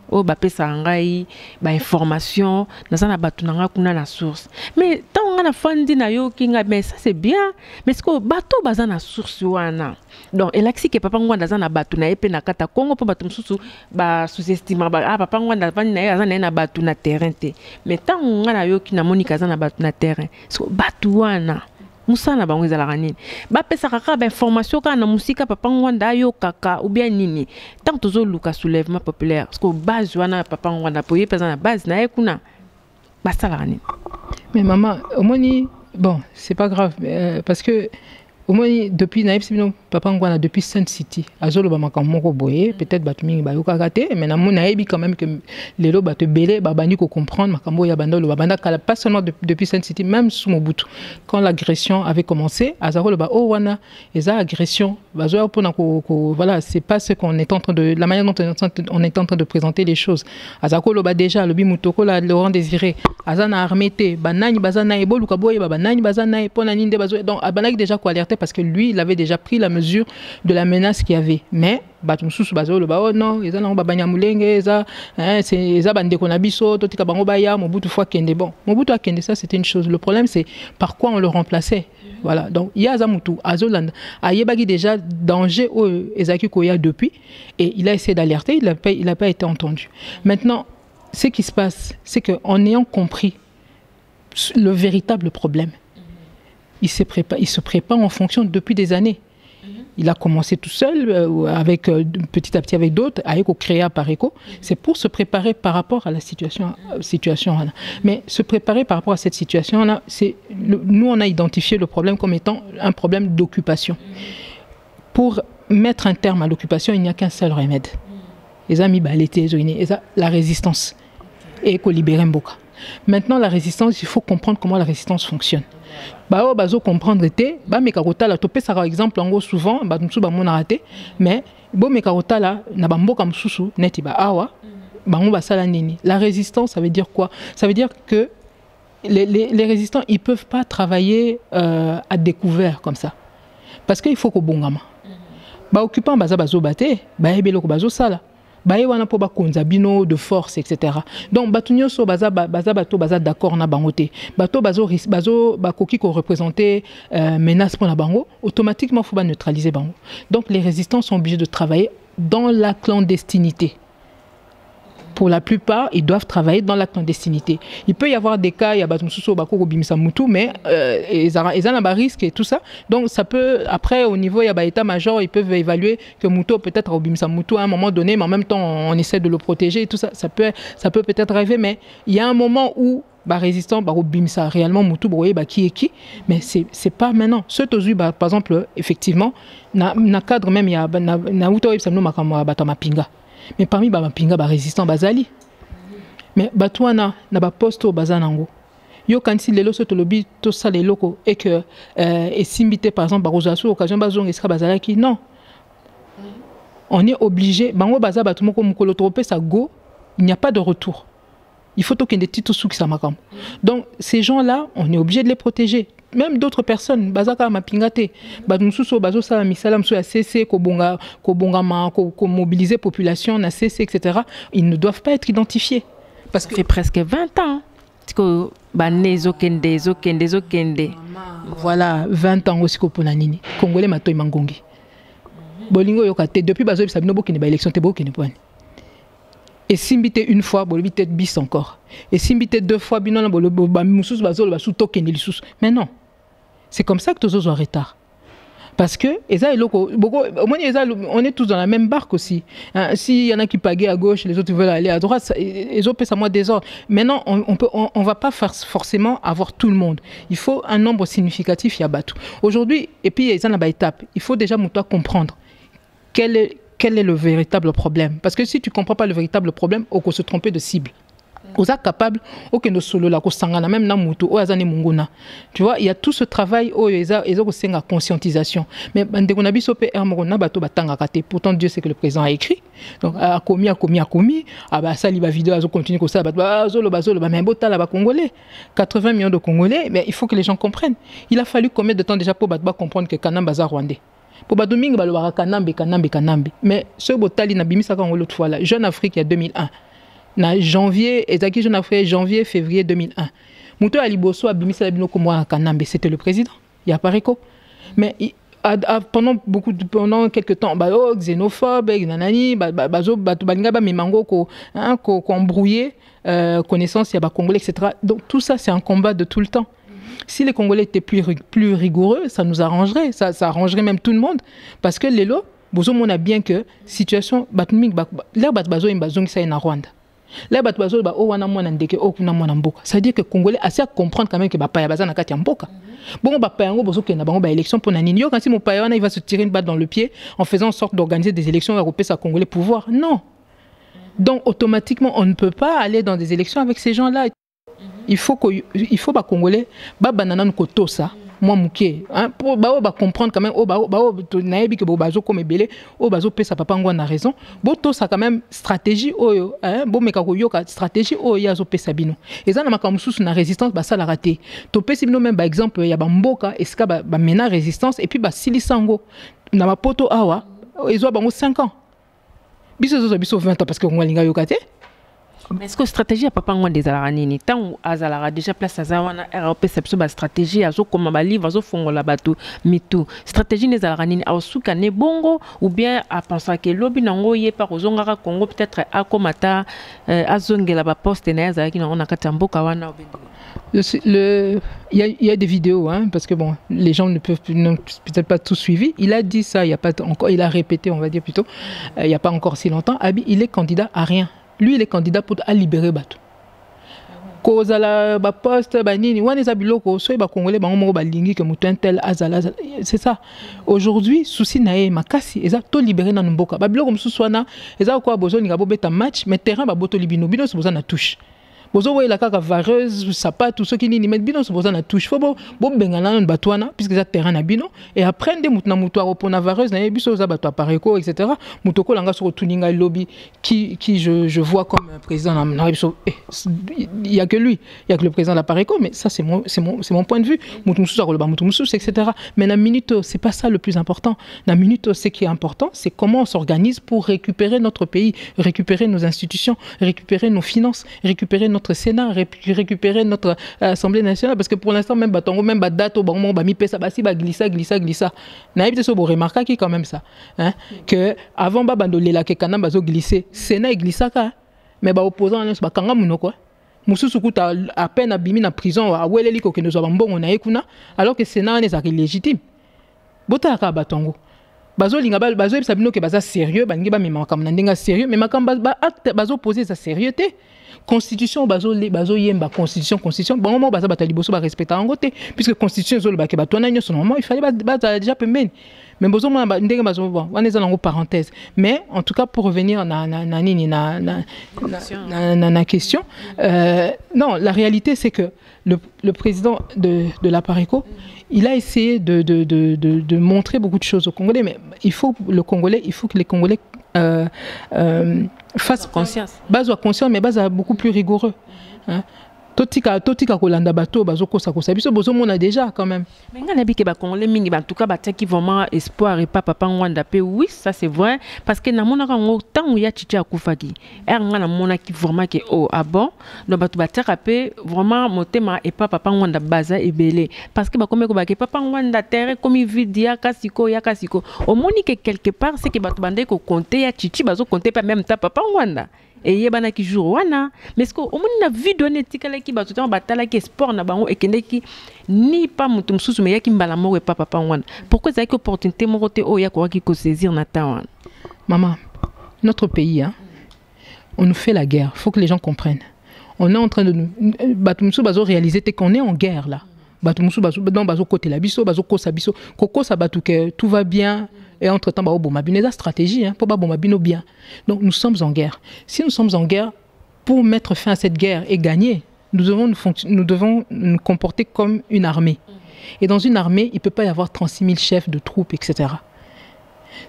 Oh ba pesa ngai ba information nazana batunanga kuna na source mais tant on a fandi na yo kinga mais ça c'est bien mais ce que bato bazana source wana donc elaxi ke papa ngwanda zana batu na epe na kata Congo po bato mususu ba sous-estima ba papa ngwanda fandi na azana na batu na terrain te mais tant on na yo kina monika zana batu na terrain ce que batu wana musana bango ezalaka nini bapesa kaka bainformation kaka na musika papa ngwanda ayo kaka ou bien nini tant tozoluka soulèvement populaire parce que base wana papa ngwanda po yepesa na base na ye kuna basalaka nini. Mais maman au moins bon c'est pas grave parce que au moins depuis naïbsibino papa ngwana depuis Sun City azolo ba makamoko boye peut-être batumi ba yoka te mais na mona ebi quand même que les lo bato belé ba bani ko comprendre makambo ya bandolo ba banda kala pas seulement depuis Sun City même sous Mobutu quand l'agression avait commencé azolo ba o wana eza agression bazo pona ko voilà c'est pas ce qu'on est en train de la manière dont on est en train de présenter les choses azakolo ba déjà lobi mutoko la Laurent Désiré azana armete banani bazana eboluka boye ba banani bazana pona ninde bazo donc abanaki déjà ko alerter parce que lui il avait déjà pris la mesure de la menace qu'il y avait mais batumsusu bazolo ba oh non eza na babanya mulenge eza c'est eza bandeko na biso totika bango baya Mobutu fois kende bon Mobutu akende ça c'était une chose le problème c'est par quoi on le remplaçait voilà donc il y a Zamutu Azoland ayebaki déjà danger au ezaki koya depuis et il a essayé d'alerter il a pas été entendu maintenant ce qui se passe c'est que en ayant compris le véritable problème il se prépare en fonction depuis des années. Il a commencé tout seul, avec petit à petit avec d'autres, à créer à Pareco. C'est pour se préparer par rapport à la situation. Mais se préparer par rapport à cette situation, nous on a identifié le problème comme étant un problème d'occupation. Pour mettre un terme à l'occupation, il n'y a qu'un seul remède. Les amis, la résistance. Et qu'on libère Mboka. Maintenant, la résistance, il faut comprendre comment la résistance fonctionne. Bah, bazo comprendre été, bah mais karota la topé ça par exemple en gros souvent, bah nous ba mona raté, mais bon mais karota là na bambo comme susu neti ba awa, bah on va ça la nini. La résistance, ça veut dire quoi? Ça veut dire que les résistants ils peuvent pas travailler à découvert comme ça, parce qu'il faut qu'au bongama. Bah occupant baza bazo baté, bah ebelo ko bazo sala. Baye wana po ba konzabino de force etc. Donc batunyo so baza d'accord na bangote. Bato bazo bakoki ko représenter menace pour la bango, automatiquement faut ba neutraliser bango. Donc les résistants sont obligés de travailler dans la clandestinité. Pour la plupart, ils doivent travailler dans la clandestinité. Il peut y avoir des cas, il y a Batumsuso, Bako, Bimisa Moutou, mais ils ont un risque et tout ça. Donc ça peut, après au niveau, il y a état-major, ils peuvent évaluer que Moutou peut-être au Bimisa Moutou à un moment donné, mais en même temps on essaie de le protéger et tout ça. Ça peut peut-être arriver, mais il y a un moment où résistant, Bimisa réellement Moutou, qui est qui, mais c'est pas maintenant. Ce tozu, par exemple, effectivement, na cadre même, il y a na Moutou, il y a Batamapinga. Mais parmi les pinga résistants bazali mais batouana na ba posto bazanango yo kanti lelo so to lobi to sale loko et que et simbité par exemple barozaso occasion bazong esika bazalaki non on est obligé bango baza batumoko mukolo tropé ça go il n'y a pas de retour il faut token des titres sous qui ça makam donc ces gens là on est obligé de les protéger. Même d'autres personnes, bazaka mapingate, badunsuso bazo sala misala mso ya CC ko mobiliser population na CC etc. Ils ne doivent pas être identifiés parce que c'est presque 20 ans que Voilà, 20 ans aussi pour Nini. Congolais Matoy Mangongi. Bolingo Yokate, depuis Bazo Sabino Bokine, élection te Bokine Point. Et Simbité une fois, Bolibité bis encore. Et Simbité 2 fois, Binon, Moussous Bazo, Basou Token, mais non. C'est comme ça que tous ont retard. Parce que, on est tous dans la même barque aussi. Hein, s'il y en a qui pagaient à gauche, les autres veulent aller à droite, les autres paient à moi désordre. Maintenant, on ne va pas forcément avoir tout le monde. Il faut un nombre significatif, il y a Batou. Aujourd'hui, et puis il y a une étape, il faut déjà comprendre quel est le véritable problème. Parce que si tu ne comprends pas le véritable problème, on peut se tromper de cible. On est capable, aucun solo la sangana même na mutu o azane munguna. Tu vois, il y a tout ce travail où ils ont une conscientisation. Mais ndeko na biso pe ermona bato batanga kate. Pourtant Dieu sait que le président a écrit. Donc a commis aba sali ba vidéo azo continue comme ça bazolo mais bota la ba congolais. 80 millions de Congolais, mais il faut que les gens comprennent. Il a fallu combien de temps déjà pour batba comprendre que Kanamba za rwandais. Pour badoming balobara kanambe. Mais ce botali na bimisa ka l'autre fois là, Jeune Afrique il y a 2001. Na janvier, février 2001. Mouto Aliboso a bimisa la bino comme Kanambe, c'était le président. Il y a Pareko. Mais pendant quelques temps, xénophobe, nanani, memango ko embrouillé, connaissance, il y a Congolais, etc. Donc tout ça, c'est un combat de tout le temps. Si les Congolais étaient plus rigoureux, ça nous arrangerait, ça arrangerait même tout le monde. Parce que les lots, on a bien que situation, l'air batbazo imbazong ça en Rwanda. Là, ça veut dire que les Congolais assez à comprendre quand même que Bapaya Bazana Kati Mboka. Bon, Bapaya Ngobozo qui n'a pas élection pour Naninio, quand si mon paya il va se tirer une balle dans le pied en faisant en sorte d'organiser des élections européennes à Congolais pouvoir. Non. Donc, automatiquement, on ne peut pas aller dans des élections avec ces gens-là. Il faut que Congolais, Banana Nkoto ça. Moi mouké hein pour comprendre quand même naebi que bazo comme belé bazo pesa papa ngwa na raison boto ça quand même stratégie oyo hein bo meka ko yoka stratégie oyo yazo pesa bino eza na makamususu na résistance ba sala raté to pesa bino même par exemple ya ba mboka eska ba mena résistance et puis ba silisango na ba poto awa ezo bango 5 ans biso 20 ans parce que ngwalinga yoka te. Mais est-ce que la stratégie à papa ngwa des alaranini tant azalara déjà place azawana ROP sepso ba stratégie azo comme ba livre azo fongola bato mitu stratégie des alaranini a suka ne bongo ou bien à penser que lobi nango yé par ozongara Congo peut-être a komata azongela ba poste na azaki na kati mboka wana il y a des vidéos hein, parce que bon les gens ne peuvent peut-être pas tout suivi. Il a dit ça, il y a pas encore, il a répété on va dire plutôt il y a pas encore si longtemps. Abi il est candidat à rien. Lui, il est candidat pour libérer Batou. C'est ça. Aujourd'hui, souci nae makasi eza to libérer na mboka. Ba biloko mususu wana eza ko bozo ni beta match mais terrain ba boto libino bino so boza na touche. Bozo we la kaka vareuse sapat tout ce qui ni met bino so boza na touche. Fo bo bengana na batwana puisque ça terrain na bino et après de mutna muto pour na vareuse na biso za bato apareko etc. Mutoko langa so tuninga lobby qui je vois comme un président na biso il y a que lui, il y a que le président de l'Apareco mais ça c'est mon point de vue. Mutumusou akoloba mutumusou etc. Mais la minute c'est pas ça le plus important. La minute ce qui est important c'est comment on s'organise pour récupérer notre pays, récupérer nos institutions, récupérer nos finances, récupérer notre Sénat, récupérer notre Assemblée nationale parce que pour l'instant même batongo même date au bon ba mi pesa basi ba glissa na évité so bo remarquer qui quand même ça hein que avant ba bandolela ke kana bazo glisser Sénat glissaka mais ba opposant ba kanga muno quoi mususu kuta à peine abimi na prison a weleli ko ke nous avons bon on a ekuna alors que Sénat n'est pas légitime bota ka batongo bazo linga bazo sabino ke baza sérieux bangi ba mema kam na ndenga sérieux mais makamba ba acte bazo poser sa sérieuxté constitution bazo yemba constitution bon moment baza batali boso ba respecter en côté puisque constitution zo le ba ke batona nyo son moment il fallait ba déjà pembeni mais bozo mo ndenge bazo bon on est dans parenthèse mais en tout cas pour revenir na question non la réalité c'est que le président de l'Apareco il a essayé de montrer beaucoup de choses aux Congolais mais il faut que les Congolais fassent conscience. Base conscience mais base beaucoup plus rigoureux. Hein. totika kolanda bato bazokosa kosa biso bozomona déjà quand même. Mais ngana bi ke ba congolais mingi en tout cas ba qui vraiment espoir et papa Ngwanda pe oui ça c'est vrai parce que na mona kango tant ya chichi akufaki ngana mona ki vraiment que oh ah bon donc ba tika pe vraiment motema et papa Ngwanda baza ebele parce que ba comme ko ba ke papa Ngwanda terre comme vide ya kasiko au moni que quelque part c'est que ba bande ko compter ya chichi bazo compter pas même ta papa Ngwanda et yebana ki jour wana mais ce que au moins na vie donné tikala ki batuta batala ki sport na bango ekende ki ni pas mutu mususu mais yaki mbala moko papa wana pourquoi ça que opportunité moko te o ya ko ki ko saisir na tawana. Maman, notre pays hein, on nous fait la guerre, faut que les gens comprennent. On est en train de nous batumusu bazo réaliser qu'on est en guerre là. Batumusu bazo côté la biso bazo kosa biso kokosa batu que tout va bien. Et entre-temps, il y a une stratégie pour que bien. Donc nous sommes en guerre. Si nous sommes en guerre, pour mettre fin à cette guerre et gagner, nous devons nous comporter comme une armée. Et dans une armée, il ne peut pas y avoir 36 000 chefs de troupes, etc.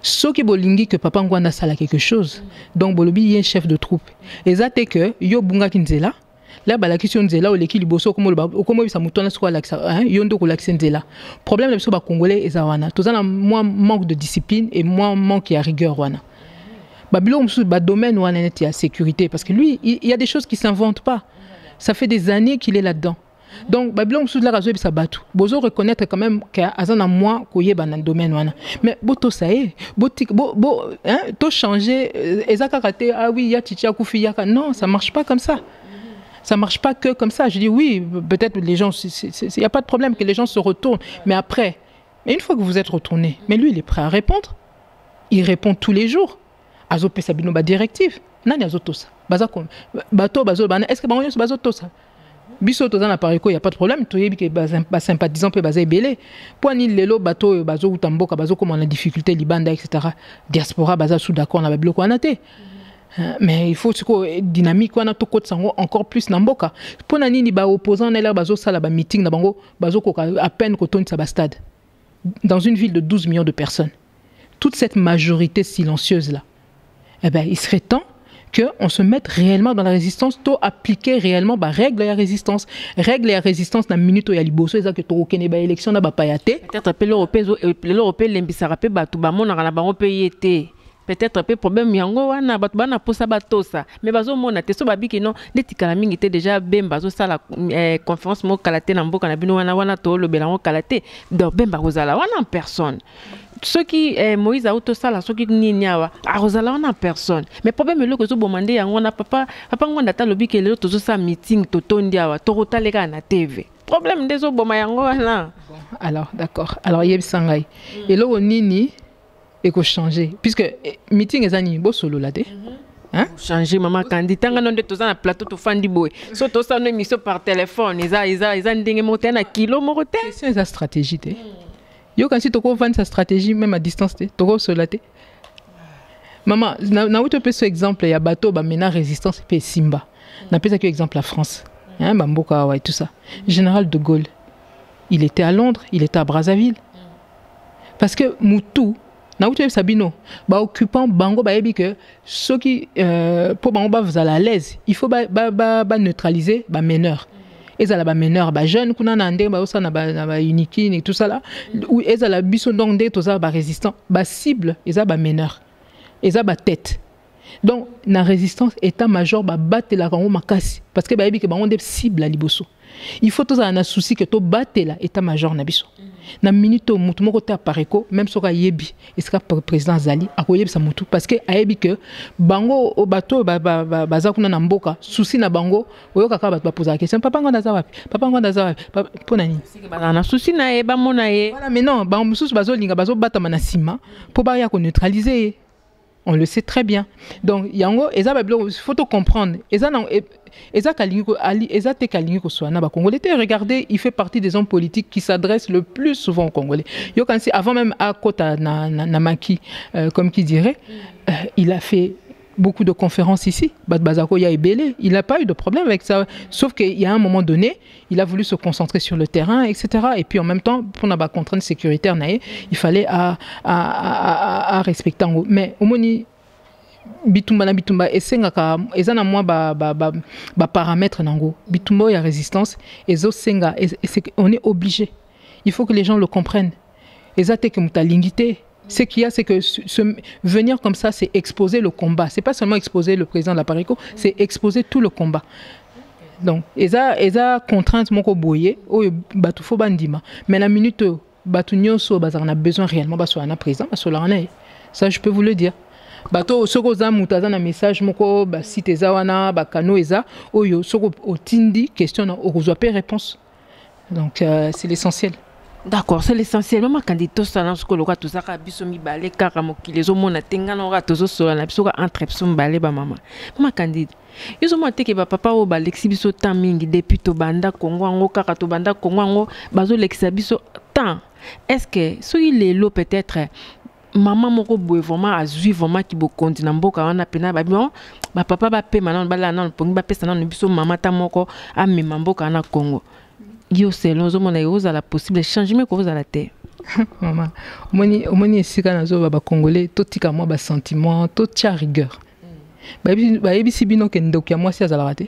Ce qui bolingi que Papa Ngwanda sala quelque chose, donc bolobi y a un chef de troupe. Et ça c'est que yo bunga kinzela. Là, la question de là, l'équipe bosso comme ça mutona soit l'accent, yondo ko l'accent de là. Problème le ba congolais et zawana. Tout ça moins manque de discipline et moins manque de rigueur wana. Babilo msu ba domaine wana net ya sécurité parce que lui il y a des choses qui s'inventent pas. Ça fait des années qu'il est là-dedans. Donc Babylon sous la raison ça battu. Bozo reconnaître quand même qu'azana moi koye ban domaine wana. Mais boto ça est, to changer ezaka kate ah oui ya chicha kufi yaka non, ça marche pas comme ça. Ça marche pas que comme ça. Je dis oui, peut-être les gens il y a pas de problème que les gens se retournent, mais après une fois que vous êtes retourné, mais lui il est prêt à répondre. Il répond tous les jours. Azo pe sabino ba directive. Nani azo to ça. Baza comme bato bazo bana est-ce que ba on bazo to ça. Biso to za na pariko, il y a pas de problème, to yebi ke ba sympathisant pe baza ebele. Po ni lelo bato bazo utamboka bazo comme en difficulté libanda etc. Diaspora baza sous d'accord na ba biloko anate. Mais il faut que dynamique wana to côté sango encore plus na mboka. Po na nini ba opposant na la bazo sala ba meeting na bango bazo ko à peine ko toni sa ba stade. Dans une ville de 12 millions de personnes. Toute cette majorité silencieuse là. Eh ben il serait temps qu'on se mette réellement dans la résistance, to appliquer réellement bah règle et résistance na minute ya liboso eza que to kene ba élection na ba payate peut-être pe l'européen lembisara pe batu ba mona na bango pe yete peut-être pe problème yango wana batu bana posa batosa mais bazo mona te so babiki non netikala mingi te déjà bemba zo sala conférence mo kalate na mboka na bino wana to lobela ngo kalate donc bemba kozala wana en personne. Ceux qui Moïse a auto ça là ceux qui niniawa arozala en personne mais problème le que zo bomande yango na papa ngwanda ta lobi ke le to zo sa meeting to tondiawa to rotaleka na TV problème des zo boma yango wana. Alors d'accord, alors yeb sangai et lo nini et ko changer puisque meeting ezani bo solo là de hein changer maman candidat ngana de to za na plateau to fandi boy so to sa no émission par téléphone isa ndenge monter na kilo mo roté c'est sa stratégie de yo quand si toko vendre sa stratégie même à distance te toko solaté maman na uto pe ce exemple ya bateau ba mena résistance pe simba na pesa que exemple la France hein ba mboka wa et tout ça général de Gaulle il était à Londres, il était à Brazzaville parce que Moutou na uto sabino ba occupant bango ba yebi que ceux qui pour bango ba vous à l'aise il faut ba neutraliser ba meneur. Ezala ba meneur ba jeune kuna na ndenge ba osa na ba uniquine et tout ça là ou ezala biso donc de to ça ba résistant ba cible eza ba meneur eza ba tête donc na résistance état-major ba batela kango makasi parce que ba yebi ke ba onde cible la liboso il faut to ça na souci que to batela état-major na biso na minute mutu moko te apareko même soka yebi eska président Zali akoyebi sa mutu parce que ayebi que bango o bato baza kuna na mboka souci na bango oyoka ka bato ba poser la question papa nganda za wapi pona nini na souci na e ba mona e voilà mais non ba mususu bazo linga bazo batama na sima po ba ya ko neutraliser on le sait très bien donc yango eza ba il faut to comprendre eza kalingo ali eza te kalingo ko soana ba congolais te regardez il fait partie des hommes politiques qui s'adressent le plus souvent aux Congolais yo quand c'est avant même à Kota na Maki comme qui dirait il a fait beaucoup de conférences ici Bazako ya ebele il n'a pas eu de problème avec ça sauf qu'il y a un moment donné il a voulu se concentrer sur le terrain etc et puis en même temps pour na ba contrainte sécuritaire naé il fallait à respecter mais au moni bitumba na bitumba esengaka ezana moi ba paramètres nango bitumba ya résistance ezo senga on est obligé, il faut que les gens le comprennent. Ezate que mutalingité, ce qu'il y a c'est que venir comme ça c'est exposer le combat, c'est pas seulement exposer le président de la Pareco, c'est exposer tout le combat. Donc eza contrainte moko boye oyo batu fo bandima, mais la minute batu nyonso bazana besoin réellement baso na président baso la na, ça je peux vous le dire. Bato soko za mutaza na message moko ba site za wana ba kano eza oyo soko otindi question na okozwa pe réponse. Donc c'est l'essentiel. D'accord, c'est l'essentiel. Même quand il tosse dans ce que le roi tout ça biso mi balé karamo ki les hommes na tenga no ra tozo so na biso ka entre biso balé ba mama. Mama candide. Yo mo te ke ba papa o ba lexi biso tamingi depuis to banda Congo ngo kaka to banda Congo ngo bazo lexa biso tant. Est-ce que so il est lo peut-être maman moko boye vraiment azui vraiment ki bo continent mboka wana pena ba bon ba papa ba pe manan ba la non pongi ba pesa non biso mama ta moko a mema mboka na Congo. Yo selon zo mona yo za la possible changement ko za la terre. Maman omoni esika na zo ba congolais to tika moi ba sentiment to tia rigueur. Ba yebi sibino ke ndoki ya moi si azala raté.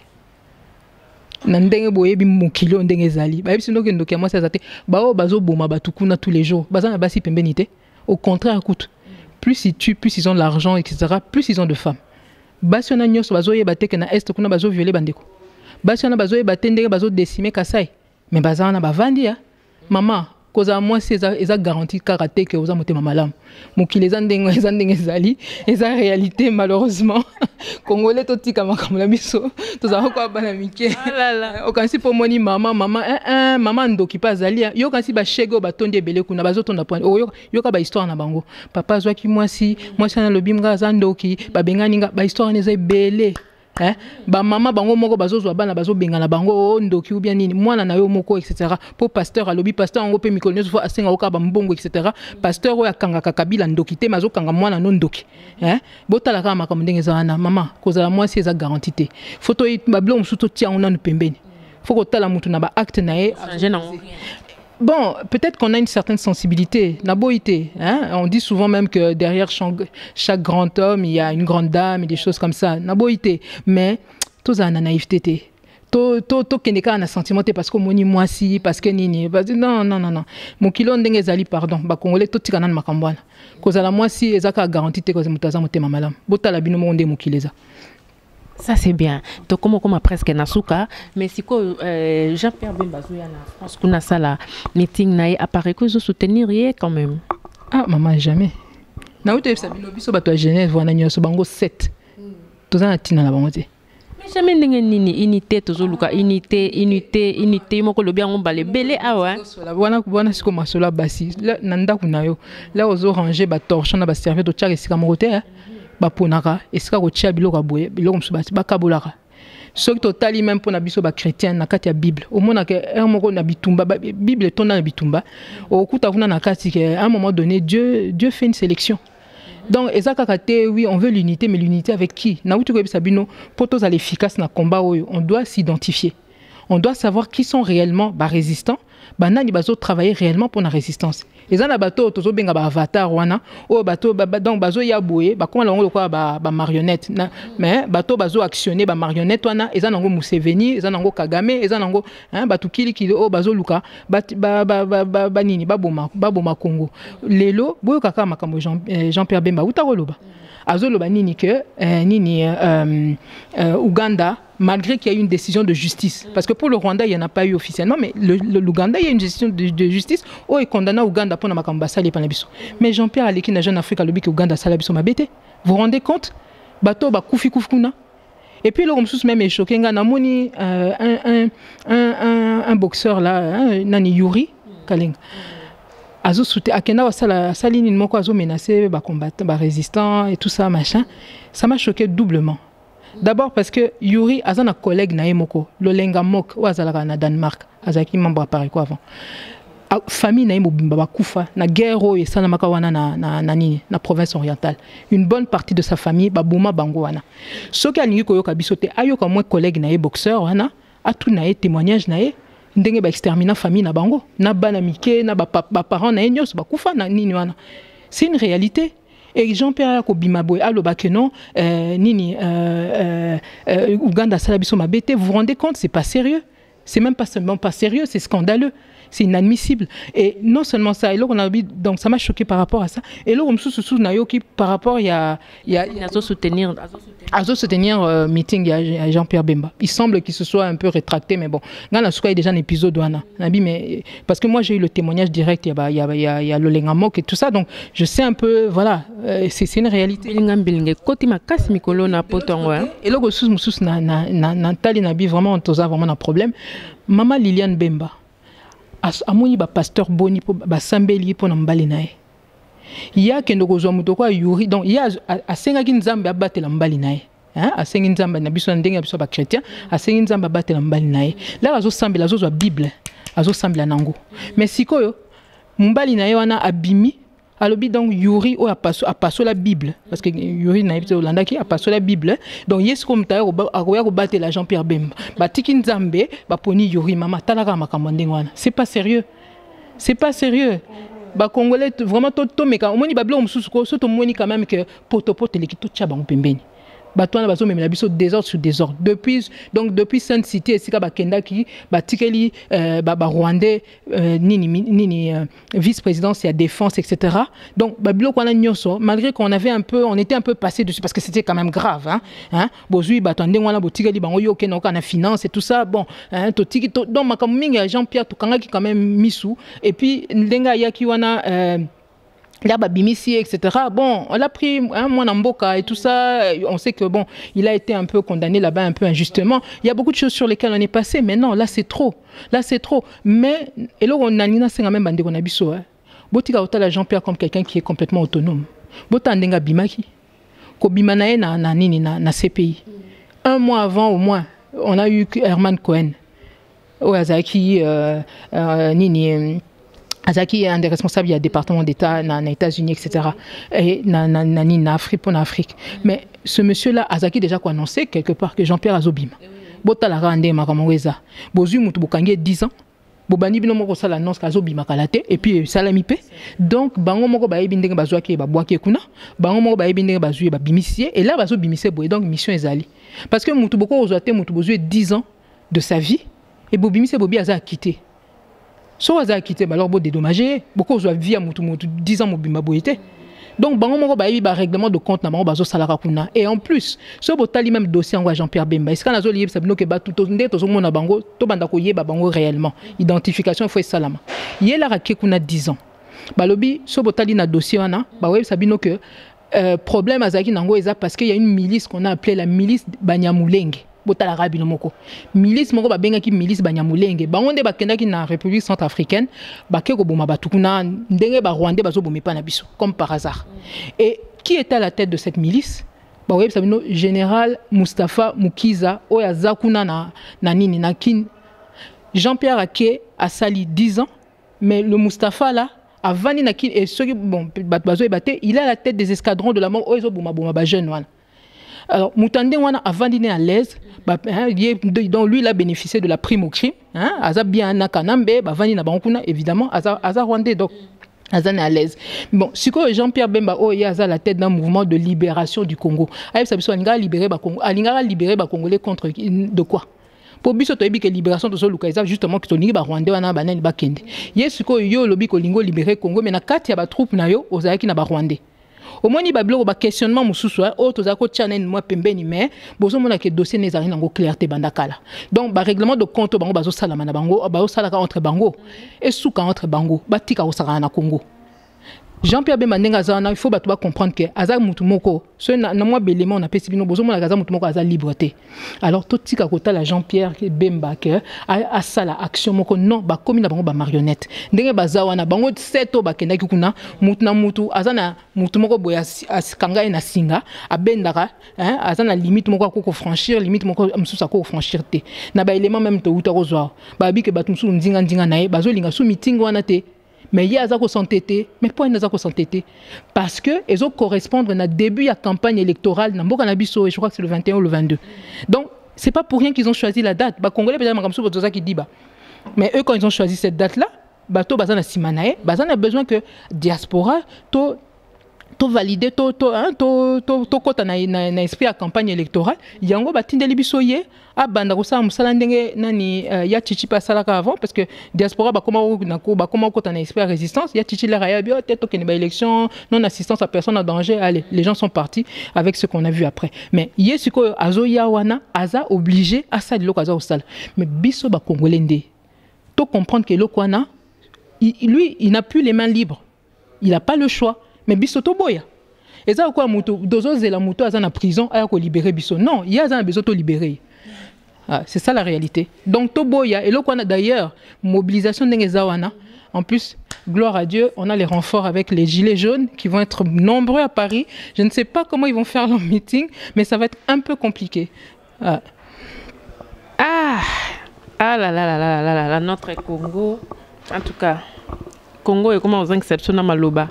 Na ndenge boyebi mokilo ndenge ezali. Ba yebi sino ke ndoki ya moi si azate ba o bazo boma batukuna tous les jours. Baza na basi pembenité. Au contraire, écoute, plus ils tuent, plus ils ont de l'argent, etc., plus ils ont de femmes. Basi on a nyos bazo ye bate que na est kuna bazo violer bandeko. Basi on a bazo ye bate ndenge bazo décimer kasai. Mais baza on a bavandi ya. Maman, koza moi c'est eza garantie karaté que oza motema malamu. Mokile ezandenge ezali, eza réalité malheureusement. Congolais to tika makamla biso, to za ko bana mike. O kansi po moni maman ndoki pa zali. Yo kansi ba shego ba tonde belé kuna bazo tonda point. Yo ka ba histoire na bango. Papa zwaki mwasi na lobimga za ndoki, ba bengani nga ba histoire neza belé. Ba mama bango moko bazozwa bana bazo bengana bango ndoki ou bien nini mwana na yo moko etc. Pour pasteur a lobi pasteur ngo pe mikolnezo fo asenga oka ba mbongo etc. Pasteur oya kanga kakabila ndoki te mazo kanga mwana no ndoki botala kama makambo ndenge za wana mama kozala mwasi eza garantie te photo bablo msuto tia ona no pembeni faut ko tala mutu na ba acte na ye. Bon, peut-être qu'on a une certaine sensibilité, naboïté. On dit souvent même que derrière chaque grand homme, il y a une grande dame et des choses comme ça. Naboïté. Mais, tout ça, na naïveté. Tout keneka na sentiment parce que moni moi si parce que nini. Non. Mon kilo ndenge zali pardon. Ba congolais tout tika nan makambwana. Kozala moi si ezaka garantie te ko mutaza motema malam. Botala bino mo nde mokileza. Ça c'est bien. Donc comme presque nasuka, mais si quoi Jean-Pierre Bemba Zouya na France qu'on a ça la meeting naï apparaît que je soutenir quand même. Ah maman jamais. Na uto sabino biso bato à Genève wana nyoso bango 7. Toza na tina la bango te. Mais jamais ndenge nini unité tozoluka unité moko lobi ngo balé belé awa. Wana siko masola basi. Na ndaku na yo. Là ozo ranger ba torche na ba servir to tchaka sika moko te. Baponaka esika ko tia biloko boye biloko msu basi bakabolaka soki totali même pour na biso ba chrétien na kati ya bible omona ke un moko na bitumba bible tona na bitumba okuta kuna na kati ke à un moment donné Dieu fait une sélection. Donc ezaka kate oui on veut l'unité mais l'unité avec qui na utu ko bisabino pour tous aller efficace na combat oyo on doit s'identifier. On doit savoir qui sont réellement résistants, nani bazo travailler réellement pour la résistance. Et ça na bateau tozo benga ba avatar wana o bateau donc bazo ya boye ba comment longo quoi ba marionnette mais bateau bazo actionner ba marionnette wana et ça nango Museveni et ça nango Kagame et ça nango batu kili o bazo luka ba nini ba boma Congo lelo boyo kaka makambo Jean-Pierre Bemba utakoloba azoloba nini que Ouganda malgré qu'il y a eu une décision de justice. Parce que pour le Rwanda, il n'y en a pas eu officiellement, mais l'Ouganda, il y a une décision de justice. Oh, et condamné Ouganda pour Namakambasa et Panabiso. Mais Jean-Pierre Aleki n'a jamais Afrique à l'objet que Ouganda Salabiso m'a bêté. Vous vous rendez compte? Bateau, ba koufi koufkouna. Et puis, le Romsus même est choqué. Namoni, un boxeur là, Nani Yuri, Kaling. Azo soute akena wasala saline moko azo menacé ba combattant ba résistant et tout ça machin. Ça m'a choqué doublement. D'abord parce que Yuri a un collègue na moko Lolenga Mok ou azalaka na Danemark azaki membre appareil quoi avant. Famille na mobimba bakufa na guerre o esana maka wana na province orientale. Une bonne partie de sa famille babuma bango wana. Soki alingi koyoka bisote ayoka moi collègue na boxeur wana atu na témoignage na ndenge ba exterminer famille na bango na bana mike na ba parents na nyos bakufa na nini wana. C'est une réalité. Et Jean-Pierre Kobimaboy, aloba que non, nini, Ouganda Salabiso Mabete, vous vous rendez compte, c'est pas sérieux. C'est même pas seulement pas sérieux, c'est scandaleux. C'est inadmissible. Et non seulement ça, et là, on a, donc ça m'a choqué par rapport à ça. Et là, on me soutient par rapport, il y a soutenir meeting, il y a Jean-Pierre Bemba. Il semble qu'il se soit un peu rétracté, mais bon, il y a déjà un épisode mais parce que moi, j'ai eu le témoignage direct, il y a le Lengamok et tout ça, donc je sais un peu, voilà, c'est une réalité. Et là, vraiment, on a vraiment un problème. Maman Liliane Bemba. Amoni ba pasteur boni po ba sambeli po na mbali nae ya kendo kozwa mutoko yuri donc ya asenga ki nzambe abatela mbali nae hein asenga nzambe na biso ndenge biso ba chrétien asenga nzambe abatela mbali nae la azo sambela azo zwa bible azo sambela nango mais sikoyo mbali nae wana abimi alobi donc yuri o apaso la bible parce que yuri na ebito landa ki apaso la bible donc yes comme tayo akoya ko batela Jean-Pierre Bemba batiki nzambe baponi yuri mama talaka makambo ndengwana c'est pas sérieux ba congolais vraiment to meka omoni bablo mususu ko soto moni quand même que poto leki to tcha bango pembeni batwana bazo memela biso désordre sur désordre depuis Sainte Cité esika bakenda ki batikeli ba rwandais nini vice-président c'est la défense etc. Donc babilo kwana nyoso malgré qu'on était un peu passé dessus parce que c'était quand même grave hein bozui batande wana botikeli bango yoke na kana finance et tout ça bon hein to tiki donc makaminga Jean-Pierre to kanga ki quand même misu et puis ndenga yaki wana là babimisi etc. Bon, on l'a pris moi Namboka et tout ça, on sait que bon, il a été un peu condamné là-bas un peu injustement. Il y a beaucoup de choses sur lesquelles on est passé, mais non, là c'est trop. Mais et là on a nina senga même bande qu'on a biso botika otala Jean-Pierre comme quelqu'un qui est complètement autonome. Botandenga bimaki. Ko bimanae na CPI. Un mois avant au moins, on a eu Herman Cohen. Azaki nini Azaki est un des responsables du département d'État dans les États-Unis, etc. Et en Afrique. Mais ce monsieur-là, Azaki déjà annoncé quelque part que Jean-Pierre Azobim. Bota la rande makamweza. Bozu mutu bokange 10 ans. Bobani bino moko sala annonce kazobima kalate et puis salamipe. Donc bango moko ba yebindenge bazwaki ba boaki kuna. Bango moko ba yebindenge bazui ba bimisie et là bazo bimise boy donc mission ezali. Parce que mutu boko ozwate mutu bozu 10 ans de sa vie et bobimise bobi aza quitté. So aza quitté alors bo dédommager beaucoup ozwa vie à mutu 10 ans mobimba boyete. Donc bango moko ba yebi ba règlement de compte na bango bazo salaka kuna et en plus so botali même dossier en Jean-Pierre Bemba est-ce qu'on a zo lié sabino ke ba tout ndé to mona bango to banda ko yeba bango réellement identification faut salama yela rake kuna 10 ans balobi so botali na dossier wana ba yebi sabino que problème azaki nango eza parce qu'il y a une milice qu'on a appelée la milice Banyamulenge. Botala rabino moko milice moko babengaki milice Banyamulenge bango nde bakendaki na République centrafricaine bake ko boma batukuna ndenge ba Rwandais bazo bomepa na biso comme par hasard. Et qui était à la tête de cette milice? Ba web sabino général Mustafa Mukiza oya zakuna na nini na kin Jean-Pierre Ake a sali 10 ans mais le Mustafa là avant ni na kin et ceux bon bazo ebate il est à la tête des escadrons de la mort oyo boma ba jeune wana. Alors, Moutande wana avant dîner à l'aise, donc lui il a bénéficié de la prime au crime, hein, Aza bien na kanambe, vani na bankuna évidemment, Aza Rwandais donc Aza à l'aise. Bon, si Jean-Pierre Bemba il a la tête d'un mouvement de libération du Congo. Aïe ça biso alinga libérer ba Congo, alinga libérer ba Congolais contre de quoi? Pour biso to yebi que libération to so lukaisa justement que to ningi ba Rwandais wana banani ba kende. Yesuko yo lobi ko lingo libérer Congo mais na kati ya ba troupe na yo ozaki na ba Rwandais. Au moins il y a un questionnement mususu o to za ko channel moi pembeni mais bozo mona ke dossier nezari nango clarté bandakala. Donc ba règlement de compte bango bazo sala na bango bazo sala entre bango et souka entre bango batika ko sala na Congo. Jean-Pierre Bemba ndenga zana il faut ba comprendre que aza mutu moko ce na moi belema on appelle sibino bozo mona kaza mutu moko aza liberté. Alors to tika kota la Jean-Pierre Bemba que a sala action moko non ba komi na bango ba marionnette ndenge bazawa na bango seto ba kendaki kuna mutu na mutu aza na mutu moko boya askanga na singa abendaka hein aza na limite moko ko franchir limite moko msusa ko franchir te na ba élément même to uta ko zwa ba bi ke batu msu ndinga nae bazo linga su meeting wana te. Mais il y a des s'entêter. Mais pourquoi ils ont s'entêter? Parce que ils ont correspondre à début de la campagne électorale dans Bokanabissou et je crois que c'est le 21 ou le 22. Donc c'est pas pour rien qu'ils ont choisi la date. Bah Congolais peut-être qui dit bah. Mais eux quand ils ont choisi cette date là, bateau bazana simanae, bazana a besoin que diaspora to to valider to kota na esprit à campagne électorale yango batindeli biso ye abanda ko sa musala ndenge nani ya chichi pasalaka avant parce que diaspora ba comment kota na esprit à résistance ya chichi la ya bio tête que ba élection non assistance à personne en danger. Allez, les gens sont partis avec ce qu'on a vu après, mais yesiko azo ya wana aza obligé à ça de l'occasion au sal mais biso ba congolais ndé to comprendre que lokwana lui il n'a plus les mains libres, il n'a pas le choix. Mais biso to boya. Et ça quoi moto dozo zela moto aza na prison aya ko libérer biso. Non, il y a un besoin de libérer. Ah, c'est ça la réalité. Donc to boya et là qu'on a d'ailleurs mobilisation d'engezawana. En plus, gloire à Dieu, on a les renforts avec les gilets jaunes qui vont être nombreux à Paris. Je ne sais pas comment ils vont faire leur meeting, mais ça va être un peu compliqué. Ah là, notre Congo, en tout cas. Congo est comme une exception dans Maloba.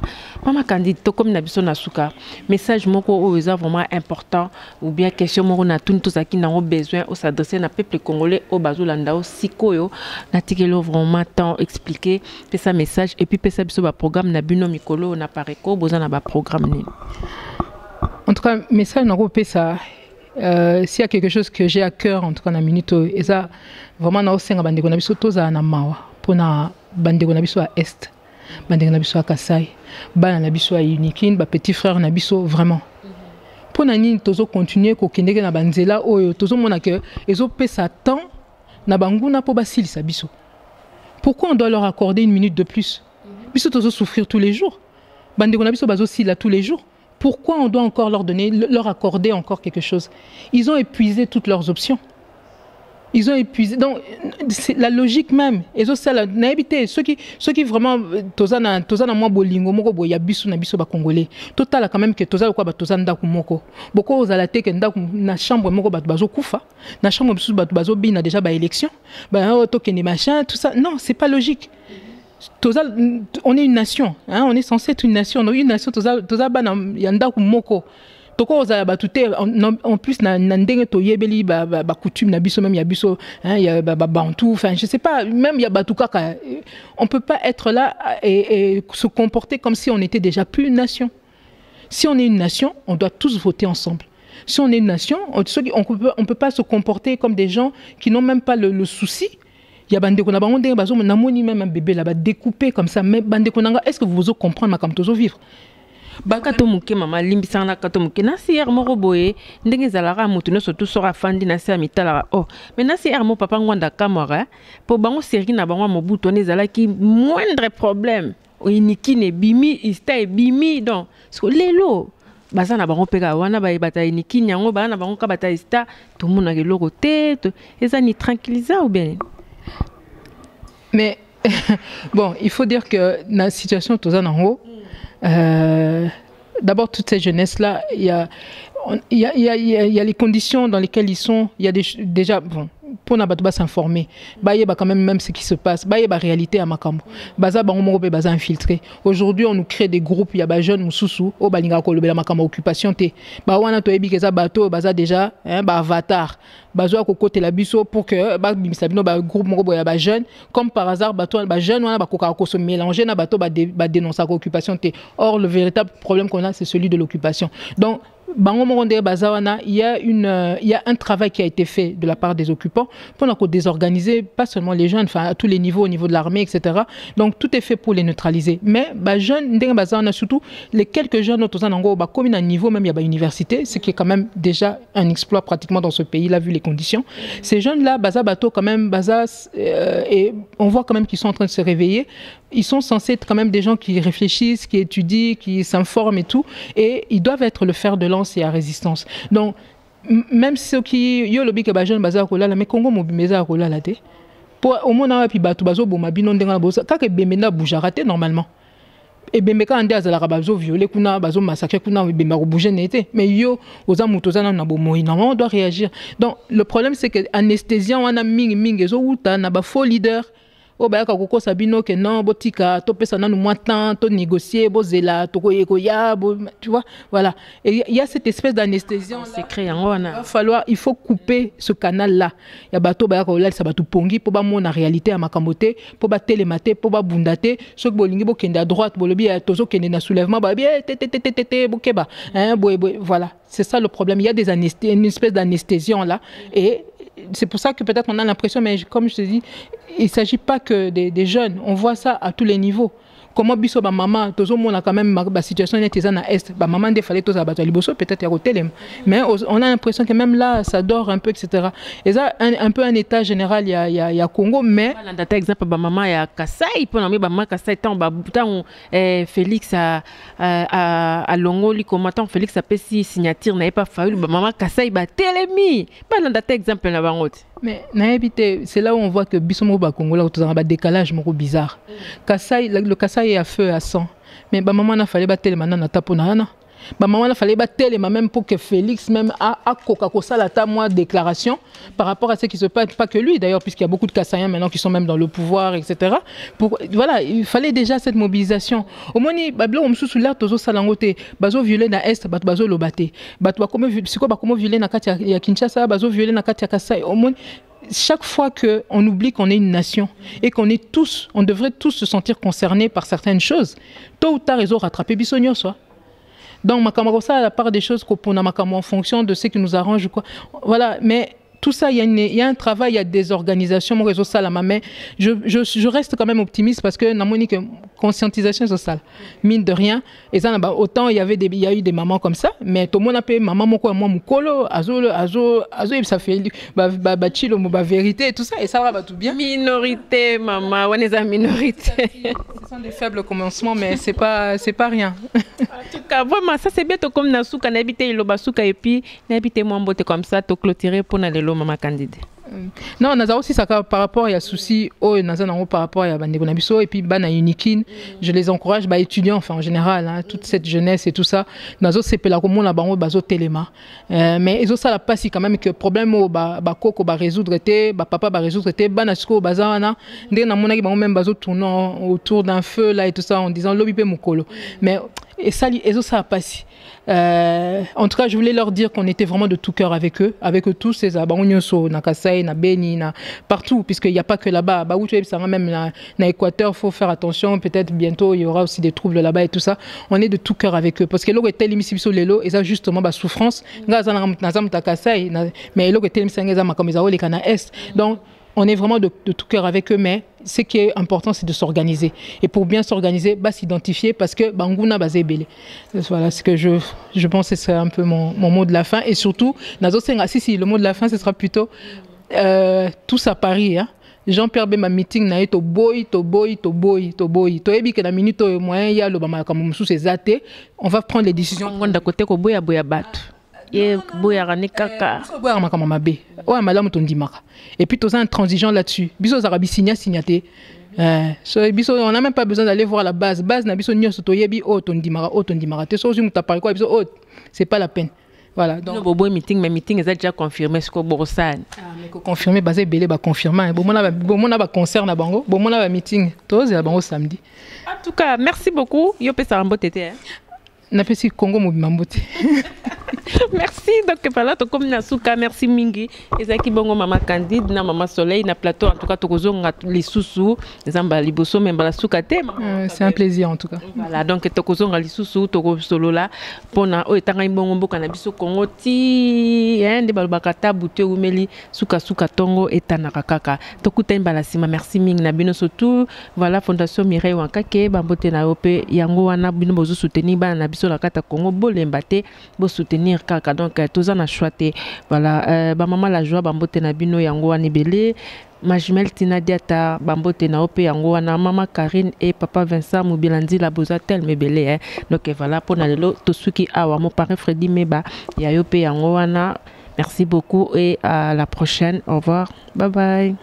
Maman candidat comme nabiso nasuka. Message moko est vraiment important ou bien question moko na tout ça qui n'a besoin au s'adresser na peuple congolais au bazolanda au sikoyo na tikelo vraiment tant expliquer pe ça message et puis pe ça biso ba programme na bino mikolo na pareko boza na ba programme ni. En tout cas message na pe ça s'il y a quelque chose que j'ai à cœur en tout cas na minute et ça vraiment na osenga bandeko na biso toza na mawa pona bandeko na biso à est. Bandeko na biso à Kasai, bana na biso à Unikin, ba petit frère na biso vraiment. Pour nani tozo continuer ko kendeke na banzela oyo tozo mona que ezo pesa temps na banguna po basilisa biso. Pourquoi on doit leur accorder une minute de plus? Biso tozo souffrir tous les jours. Bandeko na biso bazo sila tous les jours. Pourquoi on doit encore leur accorder encore quelque chose? Ils ont épuisé toutes leurs options. Ils ont épuisé. Donc, c'est la logique même. Et ça, la naïveté. Ceux qui vraiment, tozana moi bolingo moko boya biso na biso ba congolais. Total quand même que tozala quoi ba tozanda ku moko. Boko ozala te ke ndaku na chambre moko ba bazo kufa. Na chambre biso ba bazo bina déjà ba élection. Ba to ke ne machin tout ça. Non, c'est pas logique. On est une nation, hein, on est censé être une nation. On est une nation tozala ba na yanda ku moko. En plus na ndenge to yebeli ba coutume na biso même ya biso hein ya ba bantou enfin je sais pas même ya batukaka on peut pas être là et se comporter comme si on n'était déjà plus une nation. Si on est une nation, on doit tous voter ensemble. Si on est une nation, on peut pas se comporter comme des gens qui n'ont même pas le souci. Il y a bandeko na bango ndenge bazo na moni même un bébé là-bas découpé comme ça mais bandeko nanga est-ce que vous comprenez ma comme tozo vivre? Bakato muke mama limbisa na kato muke na sier moko boye ndenge zalaka mutu no surtout sora fandi na sia mitala oh mais na sier mo papa ngwanda kamora po bango seri na bango mobutu ne zalaki moindre problème iniki ne bimi ista e bimi donc so lelo baza na bango peka wana ba bata iniki nyango ba na bango ka bata ista tout le monde a le côté eza ni tranquilliser ou bien mais bon il faut dire que la situation toza na haut. D'abord, toute cette jeunesse-là, il y a les conditions dans lesquelles ils sont. Il y a déjà, bon, pour n'abattre s'informer. Bah, il y a quand même ce qui se passe. Bah, il y a la réalité à Makambo. Baza bango baza infiltré. Aujourd'hui, on nous crée des groupes. Il y a des jeunes mususu. Oh, balinga ko lobela Makambo occupation te. Bah, wana to ebi keza bateau baza déjà, hein, bah avatar. Bazo ko côté la biso pour que bah bimsabino bah groupe moko boya ba jeune comme par hasard bateau ba jeune wana ba ko se mélanger na bateau ba dénoncer occupation te. Or le véritable problème qu'on a c'est celui de l'occupation. Donc il y a un travail qui a été fait de la part des occupants pour désorganiser pas seulement les jeunes, enfin à tous les niveaux, au niveau de l'armée, etc. Donc tout est fait pour les neutraliser. Mais jeunes, surtout les quelques jeunes comme un niveau même il y a université, ce qui est quand même déjà un exploit pratiquement dans ce pays-là vu les conditions. Ces jeunes-là, quand même, et on voit quand même qu'ils sont en train de se réveiller. Ils sont censés être quand même des gens qui réfléchissent, qui étudient, qui s'informent et tout, et ils doivent être le fer de lance et à résistance. Donc, même ceux qui yo lobby que jeune bazar ko la mais Congo mo bimeza ko la té pour au moins puis batu bazo boma bino ndenga bosa ka ke bemena bouger raté normalement et bemeka ande azala bazo violer kuna bazo massacrer kuna bemba ko bouger n'était mais yo oza mutozana na bomo normalement on doit réagir. Donc le problème c'est que anesthésiant wana mingi zo uta na ba faux leader o ba ka koko sabino que non botika to pesa nanu moins temps to négocier bozela to koya tu vois voilà et il y a cette espèce d'anesthésion secret il faut couper ce canal là ya bato ba ka olal sa bato pongi po ba mona réalité ya makamote po ba télématé po ba bundate so bolingi bo kende à droite bolobi ya tozo kende na soulèvement ba bien bokeba hein voilà c'est ça le problème il y a une espèce d'anesthésion là et c'est pour ça que peut-être on a l'impression, mais comme je te dis, il ne s'agit pas que des jeunes. On voit ça à tous les niveaux. Comment biso ba maman, tozo mona quand même ma situation est na est, ba maman de fallait tous abattre liboso peut-être à hôtel, mais on a l'impression que même là ça dort un peu etc. Et ça un peu un état général il y a Congo mais on a exemple ba maman ya Kasai pour nommer ba maman Kasai tant ba tant Félix à Longoli comment tant Félix a pesi signature n'avait pas fallu ba maman Kasai ba telemi pas dans date exemple na bangote. Mais c'est là où on voit que Bissomo Bakongo là où tu as un décalage bizarre. Kasai le Kasai est à feu à sang. Mais ba maman n'a fallait battre maintenant na tapona. Ba maman n'a fallait battre même pour que Félix même a Coca-Cola la moi déclaration par rapport à ce qui se passe, pas que lui d'ailleurs puisqu'il y a beaucoup de Kassaïens maintenant qui sont même dans le pouvoir etc. Voilà, il fallait déjà cette mobilisation. Au moins bablo on sous l'air tozo salangote bazo violer na est bazo lobate. Bato comme psycho ba comme violer na kati ya Kinshasa bazo violer na kati ya Kasai. Au moins chaque fois qu'on oublie qu'on est une nation et on devrait tous se sentir concernés par certaines choses, tôt ou tard ils ont rattrapé Bissonio soit. Donc makamako ça à la part des choses qu'on a makamo en fonction de ce qui nous arrange quoi. Voilà, mais tout ça, il y a un travail, il y a des organisations, mon réseau Salama, mais je reste quand même optimiste parce que dans mon conscientisation sociale, mine de rien, et ça, autant il y a eu des mamans comme ça, mais tout le monde a payé maman, moi, mukolo, azo, ça fait chilo, vérité et tout ça, et ça va tout bien. Minorité, maman, on est en minorité. Ce sont des faibles commencements, mais c'est pas rien. En tout cas, vraiment, ça c'est bien comme Nasuka, n'habiter le basuka et puis n'habiter moi en comme ça, te clôturer pour aller maman candidate. Non, on a aussi ça par rapport il y a souci par rapport à Bandebonabiso et puis Bana Unikin, je les encourage étudiants enfin en général toute cette jeunesse et tout ça nazo c'est la comme la bango bazo téléma mais ils ont ça la passe quand même que problème au koko résoudre té papa résoudre té banasko bazana ndé na mona ki bango même bazo tournant autour d'un feu là et tout ça en disant lobby pe mukolo mais et ça ils ont ça passe. En tout cas, je voulais leur dire qu'on était vraiment de tout cœur avec eux tous ces Abangonyoso, na Kasai, na Beni, na partout, puisqu'il n'y a pas que là-bas. Bah, même na Équateur, faut faire attention. Peut-être bientôt il y aura aussi des troubles là-bas et tout ça. On est de tout cœur avec eux, parce que l'eau est telle émission lelo et ça justement bah souffrance. Mais l'eau est telle émission comme ils ont les cana est. Donc on est vraiment de tout cœur avec eux, mais ce qui est important, c'est de s'organiser. Et pour bien s'organiser, s'identifier parce que Bangouna basé belé. Voilà ce que je pense que c'est un peu mon mot de la fin. Et surtout, le mot de la fin, ce sera plutôt tous à Paris. Hein. Jean-Pierre Bemba meeting na to boy. To ebi que la minute moyen ya le bama comme sous ces athées, on va prendre les décisions. On da côté ko boya bat. Et boya rani kaka. Boya makama mabe. Ouais malamu tondimaka. Et puis tous intransigeant là-dessus. Biso zarabi signaté. Biso on n'a même pas besoin d'aller voir la base na biso nyoso to yebi tondimaka. Te so muta par quoi biso c'est pas la peine. Voilà donc le boy meeting mais meeting est déjà confirmé ce que Borosane. Mais confirmé basé belé ba confirmer. Bon on a concert na bango, bon on a meeting. Tous ya bango samedi. En tout cas, merci beaucoup. Yo pesa rambo tété. Na pesi Congo mobimambote. Merci donc voilà to comme Nasuka merci mingi ezaki bongo mama Candide na mama Soleil na plateau en tout cas tokozonga les sousou ezamba liboso même la suka te c'est un plaisir en tout cas voilà donc tokozonga les sousou toko solo là pona o etanga mbongo mboka na biso Congo ti de balbaka tabu te umeli suka tongo etanaka kaka tokuta mbala sima merci mingi na bino surtout voilà fondation Mireille Wankake bambote na ope yango wana bino bozo soutenir bana na biso la kata Congo bolemba te bo soutenir kaka donc tous en a choisi voilà maman la joie bambote na bino yango wana belé ma jumelle Tina Diata bambote na ope yango wana maman Karine et papa Vincent Mobilandi la bozatel me belé donc voilà pour na lelo tosuki awa mon parrain Freddy Meba ya yope yango wana merci beaucoup et à la prochaine au revoir bye bye.